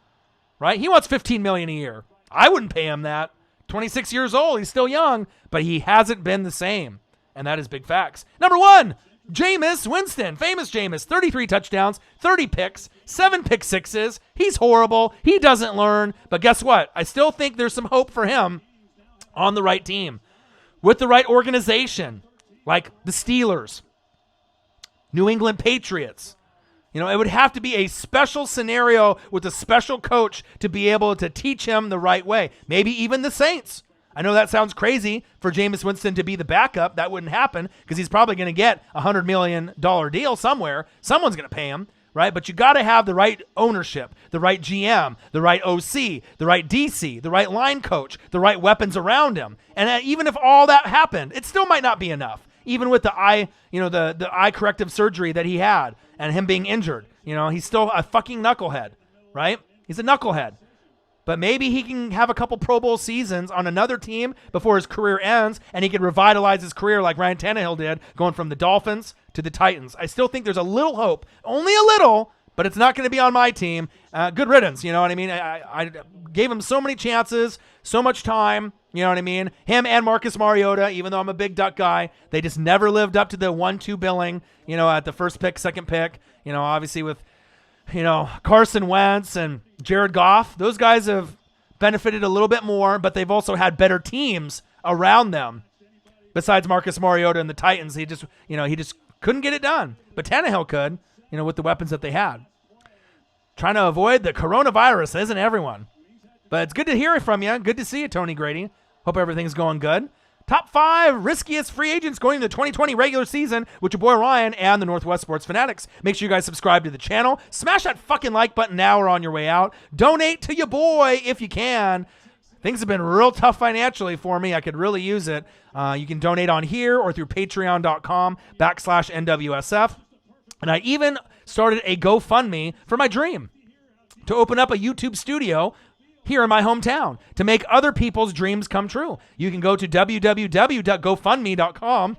right? He wants $15 million a year. I wouldn't pay him that. 26 years old, he's still young, but he hasn't been the same, and that is big facts. Number 1, Jameis Winston, famous Jameis, 33 touchdowns, 30 picks, 7 pick sixes. He's horrible. He doesn't learn, but guess what? I still think there's some hope for him on the right team, with the right organization, like the Steelers, New England Patriots. You know, it would have to be a special scenario with a special coach to be able to teach him the right way. Maybe even the Saints. I know that sounds crazy for Jameis Winston to be the backup. That wouldn't happen because he's probably going to get a $100 million deal somewhere. Someone's going to pay him, right? But you got to have the right ownership, the right GM, the right OC, the right DC, the right line coach, the right weapons around him. And even if all that happened, it still might not be enough. Even with the eye, the eye corrective surgery that he had and him being injured, he's still a fucking knucklehead, right? He's a knucklehead. But maybe he can have a couple Pro Bowl seasons on another team before his career ends, and he can revitalize his career like Ryan Tannehill did, going from the Dolphins to the Titans. I still think there's a little hope, only a little, but it's not going to be on my team. Good riddance, you know what I mean? I gave him so many chances, so much time, you know what I mean? Him and Marcus Mariota, even though I'm a big Duck guy, they just never lived up to the 1-2 billing, at the first pick, second pick, obviously with, Carson Wentz and Jared Goff. Those guys have benefited a little bit more, but they've also had better teams around them. Besides Marcus Mariota and the Titans, he just couldn't get it done. But Tannehill could, with the weapons that they had. Trying to avoid the coronavirus, isn't everyone? But it's good to hear from you. Good to see you, Tony Grady. Hope everything's going good. Top 5 riskiest free agents going into the 2020 regular season with your boy Ryan and the Northwest Sports Fanatics. Make sure you guys subscribe to the channel. Smash that fucking like button now or on your way out. Donate to your boy if you can. Things have been real tough financially for me. I could really use it. You can donate on here or through patreon.com/NWSF. And I even started a GoFundMe for my dream to open up a YouTube studio here in my hometown to make other people's dreams come true. You can go to www.gofundme.com,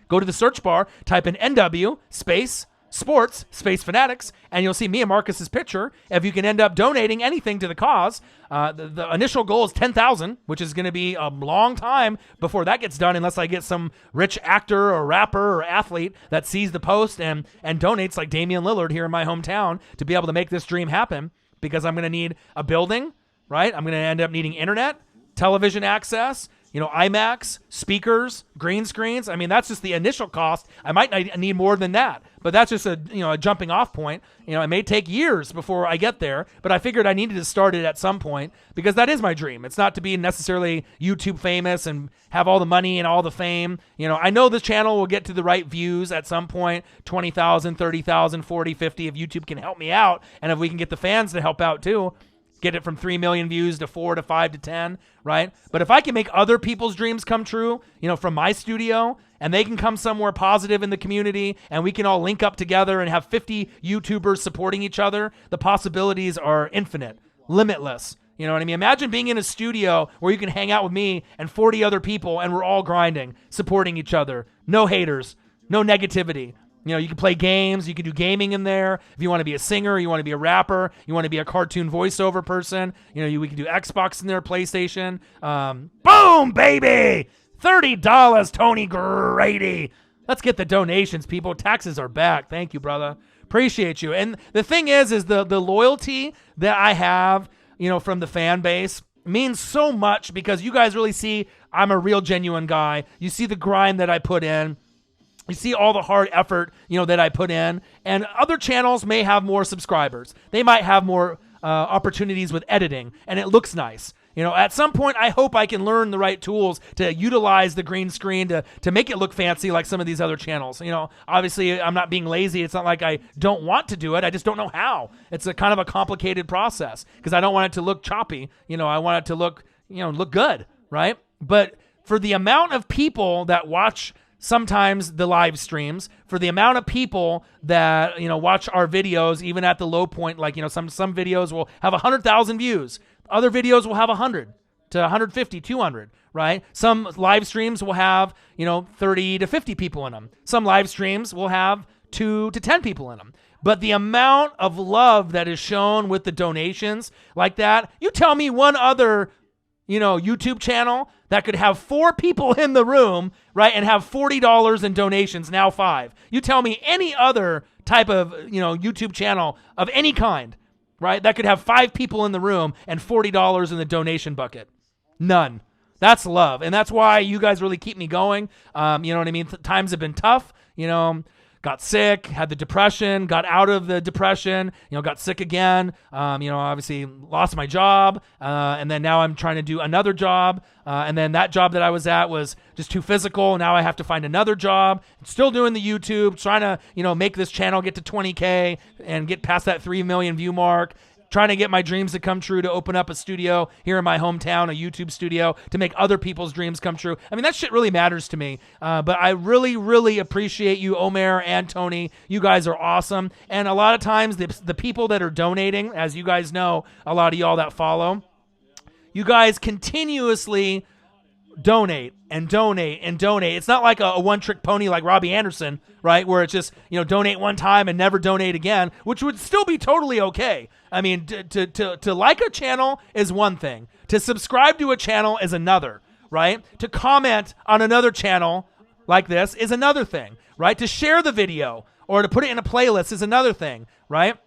go to the search bar, type in NW space sports space fanatics, and you'll see me and Marcus's picture. If you can end up donating anything to the cause, the initial goal is $10,000, which is going to be a long time before that gets done, unless I get some rich actor or rapper or athlete that sees the post and donates, like Damian Lillard here in my hometown, to be able to make this dream happen. Because I'm going to need a building, right? I'm going to end up needing internet, television access, IMAX, speakers, green screens. I mean, that's just the initial cost. I might need more than that, but that's just a jumping off point. It may take years before I get there, but I figured I needed to start it at some point because that is my dream. It's not to be necessarily YouTube famous and have all the money and all the fame. I know this channel will get to the right views at some point, 20,000, 30,000, 40, 50, if YouTube can help me out. And if we can get the fans to help out too, get it from 3 million views to 4 to 5 to 10, right? But if I can make other people's dreams come true, from my studio, and they can come somewhere positive in the community, and we can all link up together and have 50 YouTubers supporting each other, the possibilities are infinite, limitless. You know what I mean? Imagine being in a studio where you can hang out with me and 40 other people, and we're all grinding, supporting each other. No haters, no negativity. You can play games. You can do gaming in there. If you want to be a singer, you want to be a rapper, you want to be a cartoon voiceover person, we can do Xbox in there, PlayStation. Boom, baby! $30, Tony Grady. Let's get the donations, people. Taxes are back. Thank you, brother. Appreciate you. And the thing is the loyalty that I have, from the fan base means so much because you guys really see I'm a real, genuine guy. You see the grind that I put in. You see all the hard effort, that I put in. And other channels may have more subscribers. They might have more opportunities with editing, and it looks nice. At some point, I hope I can learn the right tools to utilize the green screen to make it look fancy like some of these other channels. Obviously, I'm not being lazy. It's not like I don't want to do it. I just don't know how. It's a kind of a complicated process because I don't want it to look choppy. I want it to look good, right? But for the amount of people that watch sometimes the live streams, for the amount of people that watch our videos, even at the low point, like some videos will have 100,000 views. Other videos will have 100 to 150, 200, right? Some live streams will have, 30 to 50 people in them. Some live streams will have 2 to 10 people in them. But the amount of love that is shown with the donations like that, you tell me one other, YouTube channel that could have 4 people in the room, right, and have $40 in donations, now 5. You tell me any other type of, YouTube channel of any kind, right, that could have 5 people in the room and $40 in the donation bucket. None. That's love. And that's why you guys really keep me going. You know what I mean? Times have been tough. Got sick, had the depression, got out of the depression, got sick again, obviously lost my job, and then now I'm trying to do another job, and then that job that I was at was just too physical. Now I have to find another job. Still doing the YouTube, trying to, make this channel get to 20K and get past that 3 million view mark. Trying to get my dreams to come true, to open up a studio here in my hometown, a YouTube studio, to make other people's dreams come true. I mean, that shit really matters to me. But I really, really appreciate you, Omer and Tony. You guys are awesome. And a lot of times, the people that are donating, as you guys know, a lot of y'all that follow, you guys continuously donate and donate and donate. It's not like a one-trick pony like Robbie Anderson, right, where it's just, donate one time and never donate again, which would still be totally okay. I mean, to like a channel is one thing. To subscribe to a channel is another, right? To comment on another channel like this is another thing, right? To share the video or to put it in a playlist is another thing, right?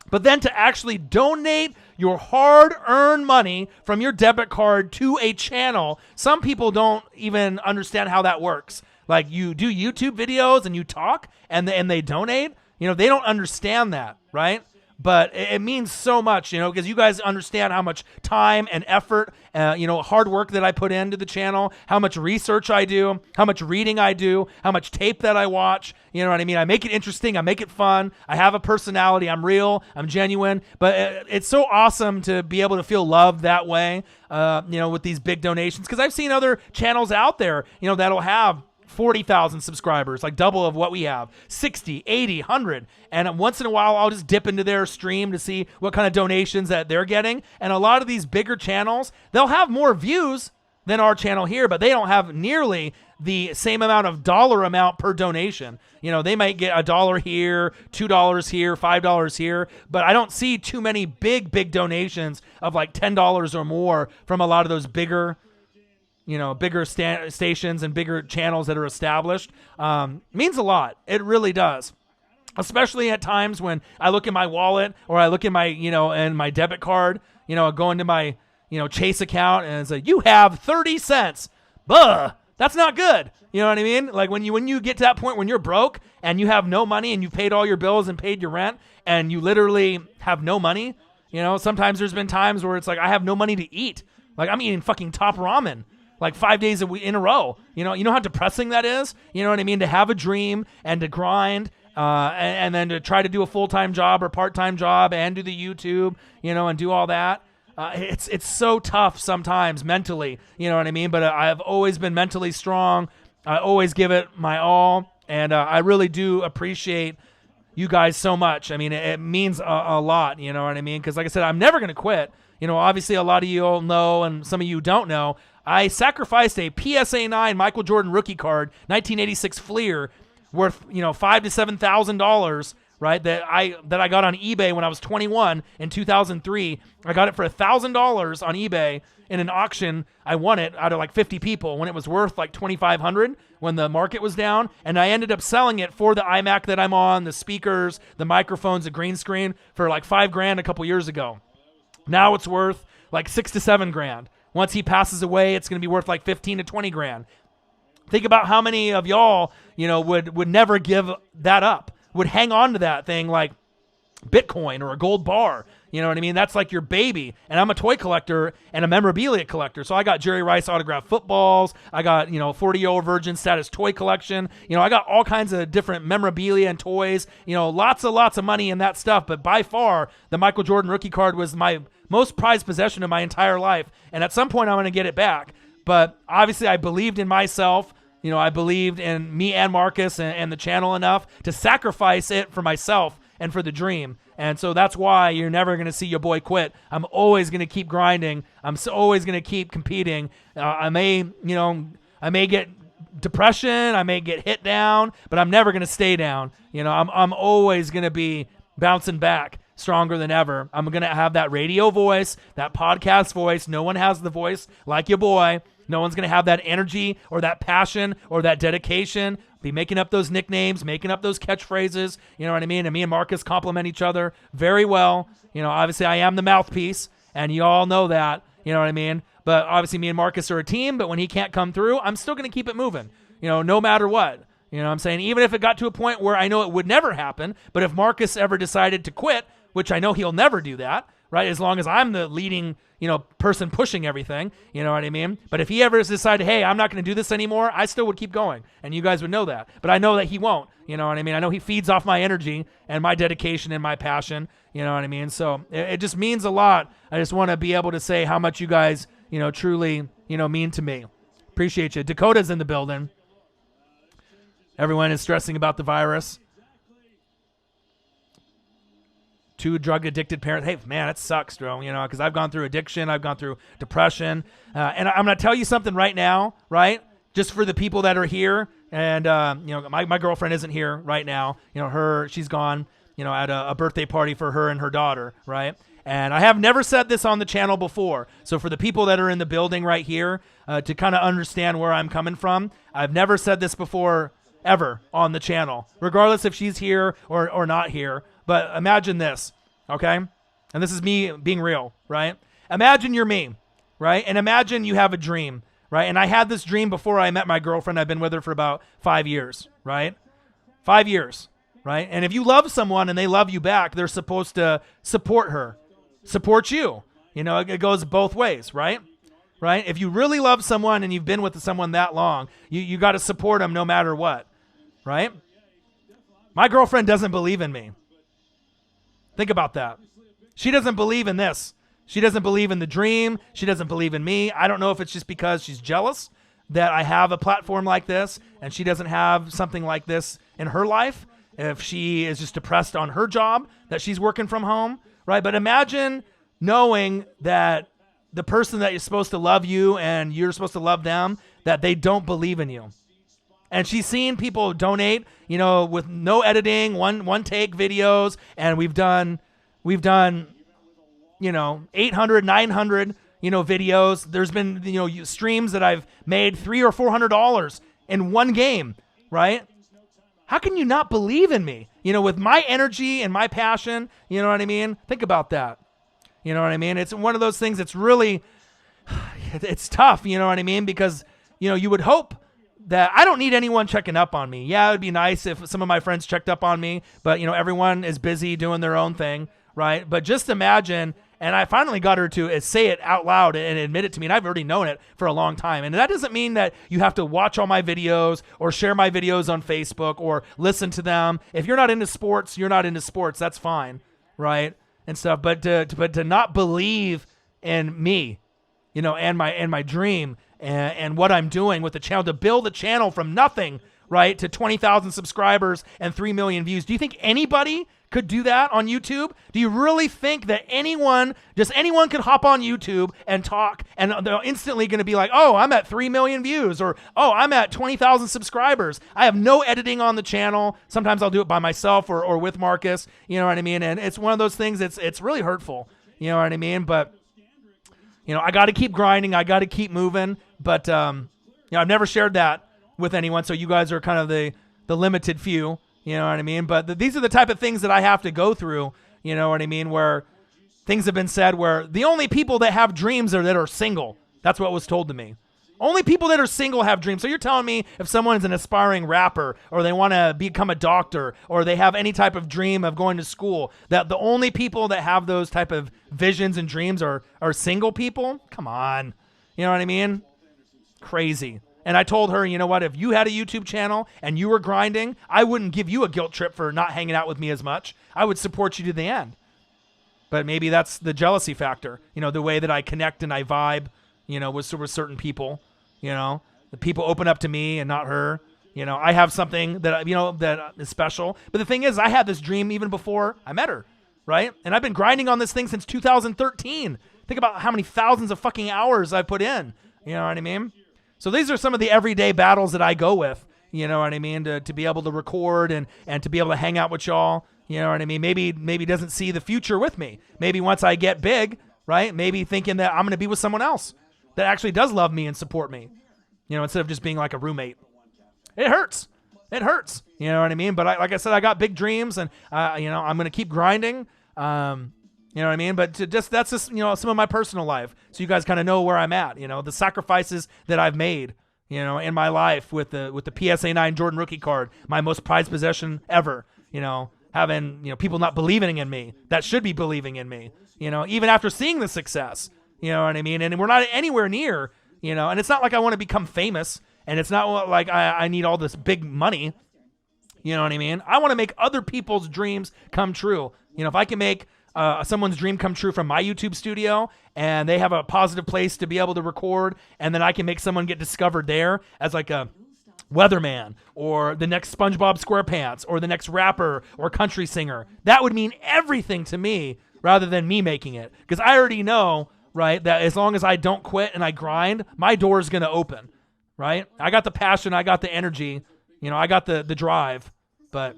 But then to actually donate your hard-earned money from your debit card to a channel, some people don't even understand how that works. Like, you do YouTube videos and you talk and they donate. They don't understand that, right? But it means so much, because you guys understand how much time and effort, hard work that I put into the channel, how much research I do, how much reading I do, how much tape that I watch. You know what I mean? I make it interesting. I make it fun. I have a personality. I'm real. I'm genuine. But it's so awesome to be able to feel loved that way, with these big donations. Because I've seen other channels out there, that'll have 40,000 subscribers, like double of what we have, 60, 80, 100. And once in a while, I'll just dip into their stream to see what kind of donations that they're getting. And a lot of these bigger channels, they'll have more views than our channel here, but they don't have nearly the same amount of dollar amount per donation. They might get $1 here, $2 here, $5 here, but I don't see too many big donations of like $10 or more from a lot of those bigger stations and bigger channels that are established. Means a lot. It really does. Especially at times when I look in my wallet or I look in my, and my debit card, I go into my, Chase account and it's like, you have 30 cents. Buh. That's not good. You know what I mean? Like when you get to that point when you're broke and you have no money and you've paid all your bills and paid your rent and you literally have no money, sometimes there's been times where it's like, I have no money to eat. Like I'm eating fucking Top Ramen like 5 days in a row. You know how depressing that is? You know what I mean? To have a dream and to grind and then to try to do a full-time job or part-time job and do the YouTube, and do all that. It's so tough sometimes mentally, you know what I mean? But I've always been mentally strong. I always give it my all. And I really do appreciate you guys so much. I mean, it means a lot, you know what I mean? Because like I said, I'm never going to quit. Obviously a lot of you all know and some of you don't know, I sacrificed a PSA 9 Michael Jordan rookie card, 1986 Fleer, worth $5,000 to $7,000, right? That I got on eBay when I was 21 in 2003. I got it for $1,000 on eBay in an auction. I won it out of like 50 people when it was worth like $2,500 when the market was down, and I ended up selling it for the iMac that I'm on, the speakers, the microphones, the green screen for like $5,000 a couple years ago. Now it's worth like $6,000 to $7,000. Once he passes away, it's going to be worth like $15,000 to $20,000. Think about how many of y'all, would never give that up, would hang on to that thing like Bitcoin or a gold bar. You know what I mean? That's like your baby. And I'm a toy collector and a memorabilia collector. So I got Jerry Rice autographed footballs. I got, 40-year-old virgin status toy collection. I got all kinds of different memorabilia and toys. Lots of money in that stuff. But by far, the Michael Jordan rookie card was my most prized possession of my entire life. And at some point, I'm going to get it back. But obviously, I believed in myself. I believed in me and Marcus and the channel enough to sacrifice it for myself and for the dream. And so that's why you're never going to see your boy quit. I'm always going to keep grinding. Always going to keep competing. I may get depression. I may get hit down, but I'm never going to stay down. I'm always going to be bouncing back stronger than ever. I'm going to have that radio voice, that podcast voice. No one has the voice like your boy. No one's going to have that energy or that passion or that dedication. Be making up those nicknames, making up those catchphrases. You know what I mean? And me and Marcus complement each other very well. Obviously I am the mouthpiece, and you all know that. You know what I mean? But obviously me and Marcus are a team, but when he can't come through, I'm still going to keep it moving, no matter what. You know what I'm saying? Even if it got to a point where I know it would never happen, but if Marcus ever decided to quit, which I know he'll never do that, right? As long as I'm the leading, person pushing everything, you know what I mean? But if he ever decided, hey, I'm not going to do this anymore, I still would keep going. And you guys would know that. But I know that he won't, you know what I mean? I know he feeds off my energy and my dedication and my passion, you know what I mean? So it just means a lot. I just want to be able to say how much you guys, truly, mean to me. Appreciate you. Dakota's in the building. Everyone is stressing about the virus. 2 drug-addicted parents. Hey, man, it sucks, bro, because I've gone through addiction. I've gone through depression. And I'm going to tell you something right now, right, just for the people that are here. And, my girlfriend isn't here right now. She's gone, at a birthday party for her and her daughter, right? And I have never said this on the channel before. So for the people that are in the building right here, to kind of understand where I'm coming from, I've never said this before ever on the channel, regardless if she's here or not here. But imagine this, okay? And this is me being real, right? Imagine you're me, right? And imagine you have a dream, right? And I had this dream before I met my girlfriend. I've been with her for about 5 years, right? 5 years, right? And if you love someone and they love you back, they're supposed to support her, support you. It goes both ways, right? Right? If you really love someone and you've been with someone that long, you got to support them no matter what, right? My girlfriend doesn't believe in me. Think about that. She doesn't believe in this. She doesn't believe in the dream. She doesn't believe in me. I don't know if it's just because she's jealous that I have a platform like this and she doesn't have something like this in her life. If she is just depressed on her job that she's working from home, right? But imagine knowing that the person that is supposed to love you and you're supposed to love them, that they don't believe in you. And she's seen people donate, with no editing, one take videos, and we've done, 800, 900, videos. There's been, streams that I've made $300 or $400 in one game, right? How can you not believe in me? With my energy and my passion, you know what I mean? Think about that. You know what I mean? It's one of those things that's really, it's tough, you know what I mean? Because, you would hope that I don't need anyone checking up on me. Yeah, it would be nice if some of my friends checked up on me, but everyone is busy doing their own thing, right? But just imagine, and I finally got her to say it out loud and admit it to me, and I've already known it for a long time. And that doesn't mean that you have to watch all my videos or share my videos on Facebook or listen to them. If you're not into sports, you're not into sports. That's fine, right? And stuff. But to not believe in me, and my dream, and what I'm doing with the channel, to build a channel from nothing, right, to 20,000 subscribers and 3 million views. Do you think anybody could do that on YouTube? Do you really think that anyone could hop on YouTube and talk and they're instantly going to be like, oh, I'm at 3 million views, or, oh, I'm at 20,000 subscribers. I have no editing on the channel. Sometimes I'll do it by myself or with Marcus, you know what I mean? And it's one of those things it's really hurtful, you know what I mean? But I got to keep grinding. I got to keep moving. But, I've never shared that with anyone. So you guys are kind of the limited few, you know what I mean? But these are the type of things that I have to go through, you know what I mean? Where things have been said where the only people that have dreams are that are single. That's what was told to me. Only people that are single have dreams. So you're telling me if someone's an aspiring rapper or they want to become a doctor or they have any type of dream of going to school, that the only people that have those type of visions and dreams are single people? Come on. You know what I mean? Crazy. And I told her, you know what, if you had a YouTube channel and you were grinding, I wouldn't give you a guilt trip for not hanging out with me as much. I would support you to the end. But maybe that's the jealousy factor, the way that I connect and I vibe, with certain people, the people open up to me and not her. I have something that, that is special. But the thing is, I had this dream even before I met her, right? And I've been grinding on this thing since 2013. Think about how many thousands of fucking hours I've put in. You know what I mean? So these are some of the everyday battles that I go with, you know what I mean, to be able to record and to be able to hang out with y'all. You know what I mean? Maybe doesn't see the future with me. Maybe once I get big, right? Maybe thinking that I'm going to be with someone else that actually does love me and support me, instead of just being like a roommate. It hurts. It hurts. You know what I mean? But like I said, I got big dreams and, I'm going to keep grinding. You know what I mean? But that's just, some of my personal life. So you guys kind of know where I'm at, the sacrifices that I've made, in my life with the PSA 9 Jordan rookie card, my most prized possession ever, having, people not believing in me that should be believing in me, even after seeing the success, you know what I mean? And we're not anywhere near, and it's not like I want to become famous and it's not like I need all this big money. You know what I mean? I want to make other people's dreams come true. If I can make someone's dream come true from my YouTube studio and they have a positive place to be able to record, and then I can make someone get discovered there as like a weatherman or the next SpongeBob SquarePants or the next rapper or country singer, that would mean everything to me rather than me making it. Because I already know, right, that as long as I don't quit and I grind, my door is going to open, right? I got the passion, I got the energy, I got the drive, but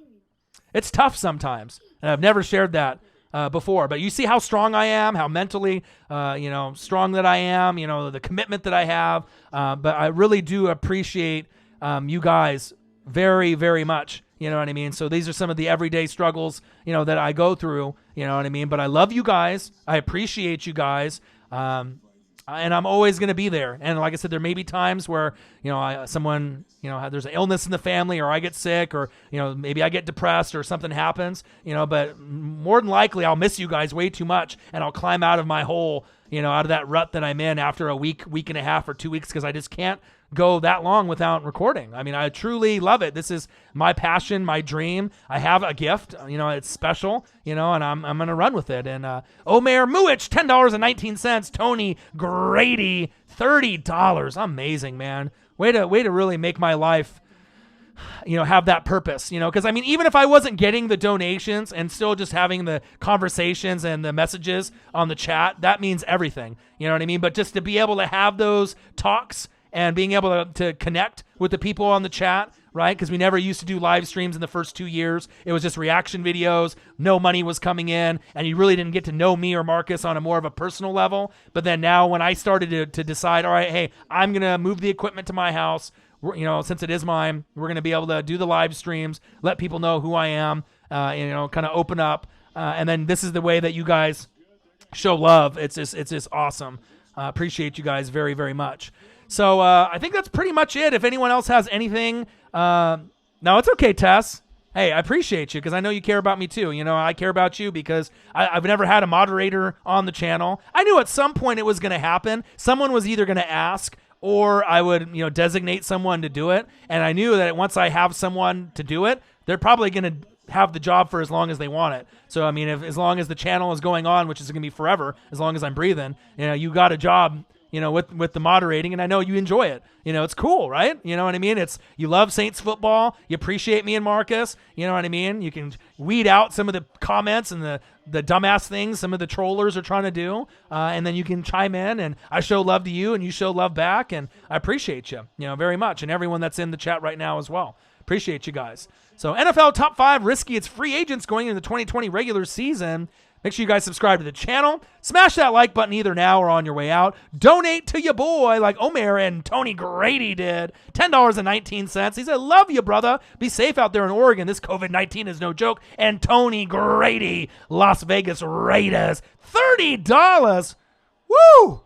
it's tough sometimes. And I've never shared that before, but you see how strong I am, how mentally, strong that I am, the commitment that I have. But I really do appreciate you guys very, very much. You know what I mean? So these are some of the everyday struggles, that I go through, you know what I mean? But I love you guys. I appreciate you guys. And I'm always going to be there. And like I said, there may be times where, someone, there's an illness in the family, or I get sick, or, maybe I get depressed or something happens, but more than likely I'll miss you guys way too much, and I'll climb out of my hole, out of that rut that I'm in after a week and a half or 2 weeks, because I just can't go that long without recording. I mean, I truly love it. This is my passion, my dream. I have a gift, it's special, and I'm going to run with it. And Omer Muich, $10.19. Tony Grady, $30. Amazing, man. Way to really make my life, have that purpose, because I mean, even if I wasn't getting the donations and still just having the conversations and the messages on the chat, that means everything. You know what I mean? But just to be able to have those talks and being able to connect with the people on the chat, right? Because we never used to do live streams in the first 2 years. It was just reaction videos. No money was coming in, and you really didn't get to know me or Marcus on a more of a personal level. But then now when I started to decide, all right, hey, I'm going to move the equipment to my house, since it is mine, we're going to be able to do the live streams, let people know who I am, kind of open up. And then this is the way that you guys show love. It's just awesome. Appreciate you guys very, very much. So I think that's pretty much it. If anyone else has anything, no, it's okay, Tess. Hey, I appreciate you because I know you care about me too. I care about you because I've never had a moderator on the channel. I knew at some point it was going to happen. Someone was either going to ask or I would, designate someone to do it. And I knew that once I have someone to do it, they're probably going to have the job for as long as they want it. So, I mean, as long as the channel is going on, which is going to be forever, as long as I'm breathing, you got a job, with the moderating, and I know you enjoy it. It's cool, right? You know what I mean? You love Saints football. You appreciate me and Marcus. You know what I mean? You can weed out some of the comments and the dumbass things some of the trollers are trying to do, and then you can chime in, and I show love to you, and you show love back, and I appreciate you, very much, and everyone that's in the chat right now as well. Appreciate you guys. So NFL Top 5 Riskiest free agents going into the 2020 regular season. Make sure you guys subscribe to the channel. Smash that like button either now or on your way out. Donate to your boy like Omer and Tony Grady did. $10.19. He said, love you, brother. Be safe out there in Oregon. This COVID-19 is no joke. And Tony Grady, Las Vegas Raiders. $30. Woo!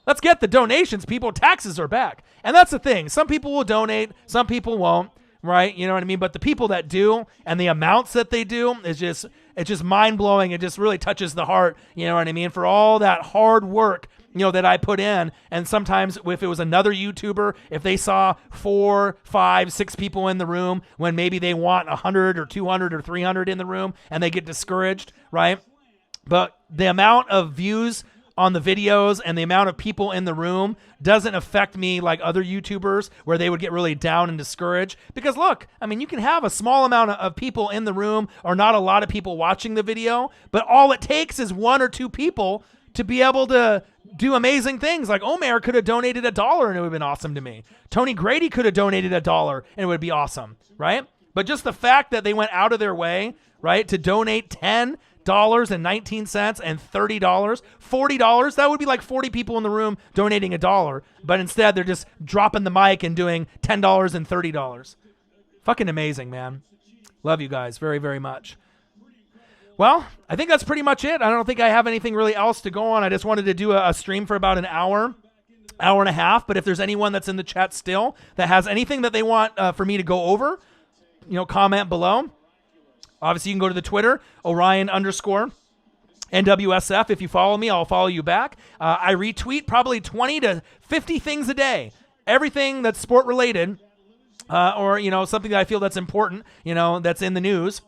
Let's get the donations, people. Taxes are back. And that's the thing. Some people will donate, some people won't, right? You know what I mean? But the people that do and the amounts that they do is just, it's just mind-blowing. It just really touches the heart, you know what I mean? For all that hard work, you know, that I put in. And sometimes if it was another YouTuber, if they saw 4, 5, 6 people in the room when maybe they want 100 or 200 or 300 in the room and they get discouraged, right? But the amount of views on the videos and the amount of people in the room doesn't affect me like other YouTubers where they would get really down and discouraged. Because look, I mean, you can have a small amount of people in the room or not a lot of people watching the video, but all it takes is 1 or 2 people to be able to do amazing things. Like Omer could have donated $1 and it would have been awesome to me. Tony Grady could have donated $1 and it would be awesome, right? But just the fact that they went out of their way, right, to donate $10.19 and $30, $40, that would be like 40 people in the room donating $1. But instead, they're just dropping the mic and doing $10 and $30. Fucking amazing, man. Love you guys very, very much. Well, I think that's pretty much it. I don't think I have anything really else to go on. I just wanted to do a stream for about an hour and a half. But if there's anyone that's in the chat still that has anything that they want for me to go over, you know, comment below. Obviously, you can go to the Twitter, Orion_NWSF. If you follow me, I'll follow you back. I retweet probably 20 to 50 things a day. Everything that's sport related or, you know, something that I feel that's important, you know, that's in the news.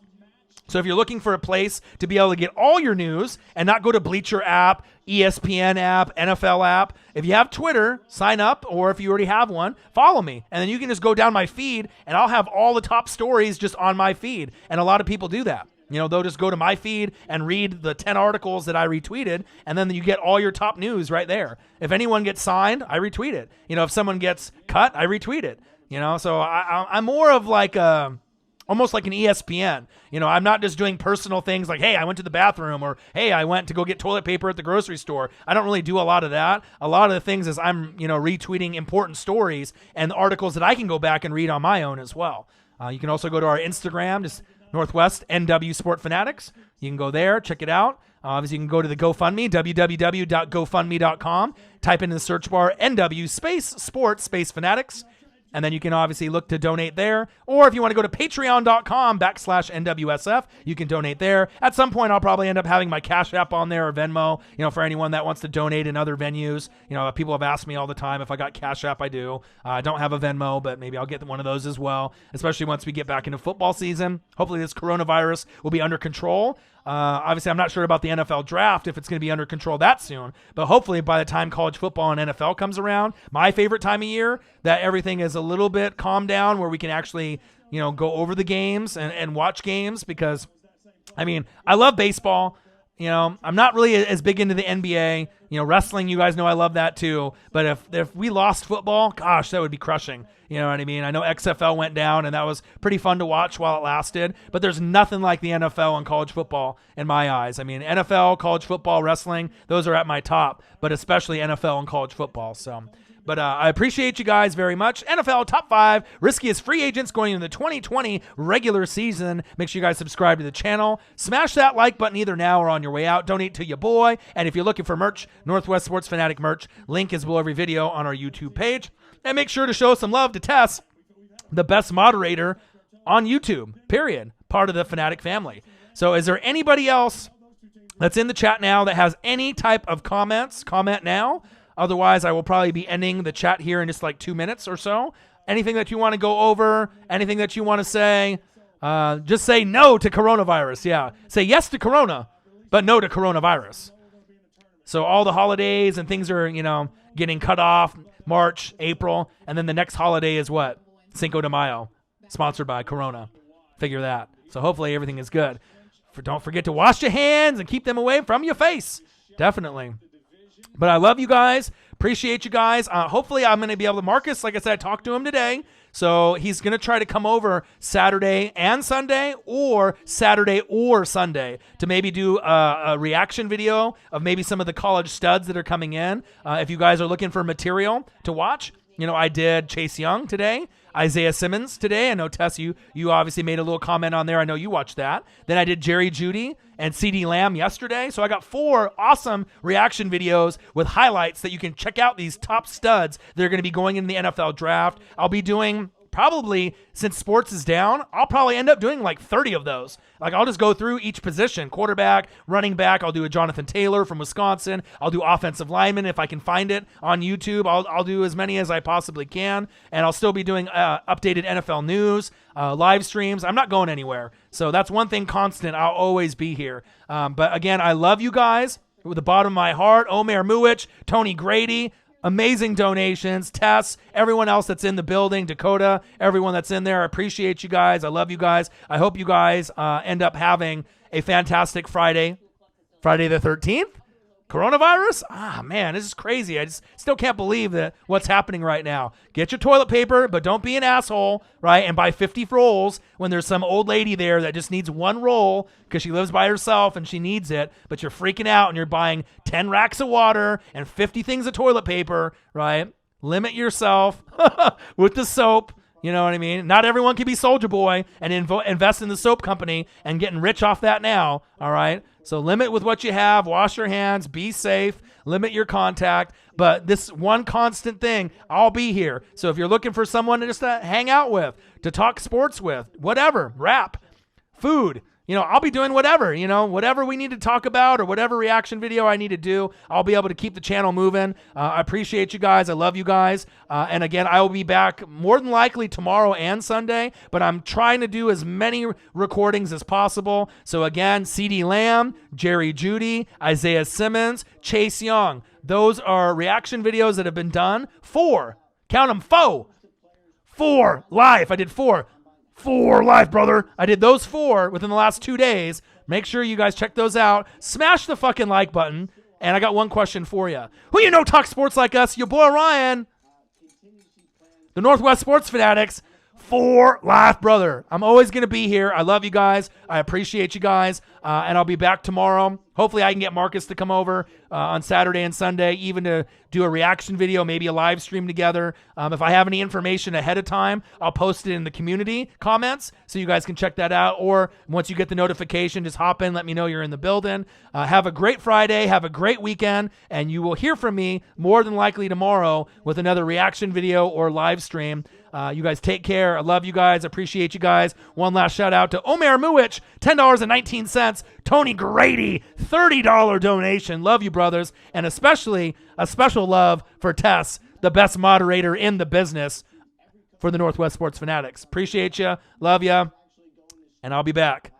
So if you're looking for a place to be able to get all your news and not go to Bleacher app, ESPN app, NFL app, if you have Twitter, sign up, or if you already have one, follow me. And then you can just go down my feed, and I'll have all the top stories just on my feed. And a lot of people do that. You know, they'll just go to my feed and read the 10 articles that I retweeted, and then you get all your top news right there. If anyone gets signed, I retweet it. You know, if someone gets cut, I retweet it. You know, so I'm more of like a... almost like an ESPN. You know, I'm not just doing personal things like, hey, I went to the bathroom, or hey, I went to go get toilet paper at the grocery store. I don't really do a lot of that. A lot of the things is I'm, you know, retweeting important stories and articles that I can go back and read on my own as well. You can also go to our Instagram, just Northwest NW Sport Fanatics. You can go there, check it out. Obviously, you can go to the GoFundMe, www.gofundme.com. Type into the search bar NW space sports space fanatics. And then you can obviously look to donate there. Or if you want to go to patreon.com/NWSF, you can donate there. At some point, I'll probably end up having my Cash App on there or Venmo, you know, for anyone that wants to donate in other venues. You know, people have asked me all the time if I got Cash App. I do. I don't have a Venmo, but maybe I'll get one of those as well, especially once we get back into football season. Hopefully this coronavirus will be under control. Obviously, I'm not sure about the NFL draft, if it's going to be under control that soon, but hopefully by the time college football and NFL comes around, my favorite time of year, that everything is a little bit calmed down where we can actually, you know, go over the games and watch games, because, I mean, I love baseball. You know, I'm not really as big into the NBA. You know, wrestling, you guys know I love that too. But if we lost football, gosh, that would be crushing. You know what I mean? I know XFL went down, and that was pretty fun to watch while it lasted. But there's nothing like the NFL and college football in my eyes. I mean, NFL, college football, wrestling, those are at my top. But especially NFL and college football. So... But I appreciate you guys very much. NFL Top 5 Riskiest Free Agents going into the 2020 regular season. Make sure you guys subscribe to the channel. Smash that like button either now or on your way out. Donate to your boy. And if you're looking for merch, Northwest Sports Fanatic merch, link is below every video on our YouTube page. And make sure to show some love to Tess, the best moderator on YouTube, period. Part of the Fanatic family. So is there anybody else that's in the chat now that has any type of comments? Comment now. Otherwise, I will probably be ending the chat here in just like 2 minutes or so. Anything that you want to go over, anything that you want to say, just say no to coronavirus. Yeah, say yes to corona, but no to coronavirus. So all the holidays and things are, you know, getting cut off, March, April, and then the next holiday is what? Cinco de Mayo, sponsored by Corona. Figure that. So hopefully everything is good. Don't forget to wash your hands and keep them away from your face. Definitely. But I love you guys. Appreciate you guys. Hopefully I'm going to be able to, Marcus, like I said, I talked to him today. So he's going to try to come over Saturday and Sunday, or Saturday or Sunday, to maybe do a reaction video of maybe some of the college studs that are coming in. If you guys are looking for material to watch, I did Chase Young today, Isaiah Simmons today. I know, Tess, you obviously made a little comment on there. I know you watched that. Then I did Jerry Jeudy and CeeDee Lamb yesterday. So I got 4 awesome reaction videos with highlights that you can check out, these top studs that are going to be going in the NFL draft. I'll be doing probably, since sports is down, I'll probably end up doing like 30 of those. Like, I'll just go through each position, quarterback, running back. I'll do a Jonathan Taylor from Wisconsin. I'll do offensive lineman if I can find it on YouTube. I'll do as many as I possibly can, and I'll still be doing updated NFL news, live streams. I'm not going anywhere. So that's one thing constant. I'll always be here. But again, I love you guys with the bottom of my heart. Omer Muich, Tony Grady, amazing donations. Tess, everyone else that's in the building, Dakota, everyone that's in there. I appreciate you guys. I love you guys. I hope you guys end up having a fantastic Friday the 13th. Coronavirus? Man, this is crazy. I just still can't believe that what's happening right now. Get your toilet paper, but don't be an asshole, right? And buy 50 rolls when there's some old lady there that just needs 1 roll because she lives by herself and she needs it, but you're freaking out and you're buying 10 racks of water and 50 things of toilet paper, right? Limit yourself with the soap. You know what I mean? Not everyone can be Soulja Boy and invest in the soap company and getting rich off that now, all right? So limit with what you have. Wash your hands. Be safe. Limit your contact. But this one constant thing, I'll be here. So if you're looking for someone to just hang out with, to talk sports with, whatever, rap, food, I'll be doing whatever, whatever we need to talk about or whatever reaction video I need to do, I'll be able to keep the channel moving. I appreciate you guys. I love you guys. And again, I will be back more than likely tomorrow and Sunday, but I'm trying to do as many recordings as possible. So again, CeeDee Lamb, Jerry Jeudy, Isaiah Simmons, Chase Young. Those are reaction videos that have been done. 4. Count them, 4 live. I did 4 live, brother. I did those 4 within the last 2 days. Make sure you guys check those out. Smash the fucking like button. And I got one question for you. Who talk sports like us? Your boy Ryan. The Northwest Sports Fanatics. 4 live, brother. I'm always going to be here. I love you guys. I appreciate you guys. And I'll be back tomorrow. Hopefully I can get Marcus to come over on Saturday and Sunday, even to do a reaction video, maybe a live stream together. If I have any information ahead of time, I'll post it in the community comments so you guys can check that out. Or once you get the notification, just hop in, let me know you're in the building. Have a great Friday. Have a great weekend. And you will hear from me more than likely tomorrow with another reaction video or live stream. You guys take care. I love you guys. Appreciate you guys. One last shout out to Omer Muich, $10.19. Tony Grady, $30 donation. Love you, brothers. And especially a special love for Tess, the best moderator in the business for the Northwest Sports Fanatics. Appreciate you. Love you. And I'll be back.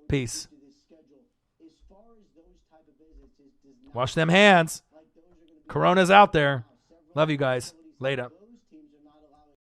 Peace. Wash them hands. Corona's out there. Love you guys. Later.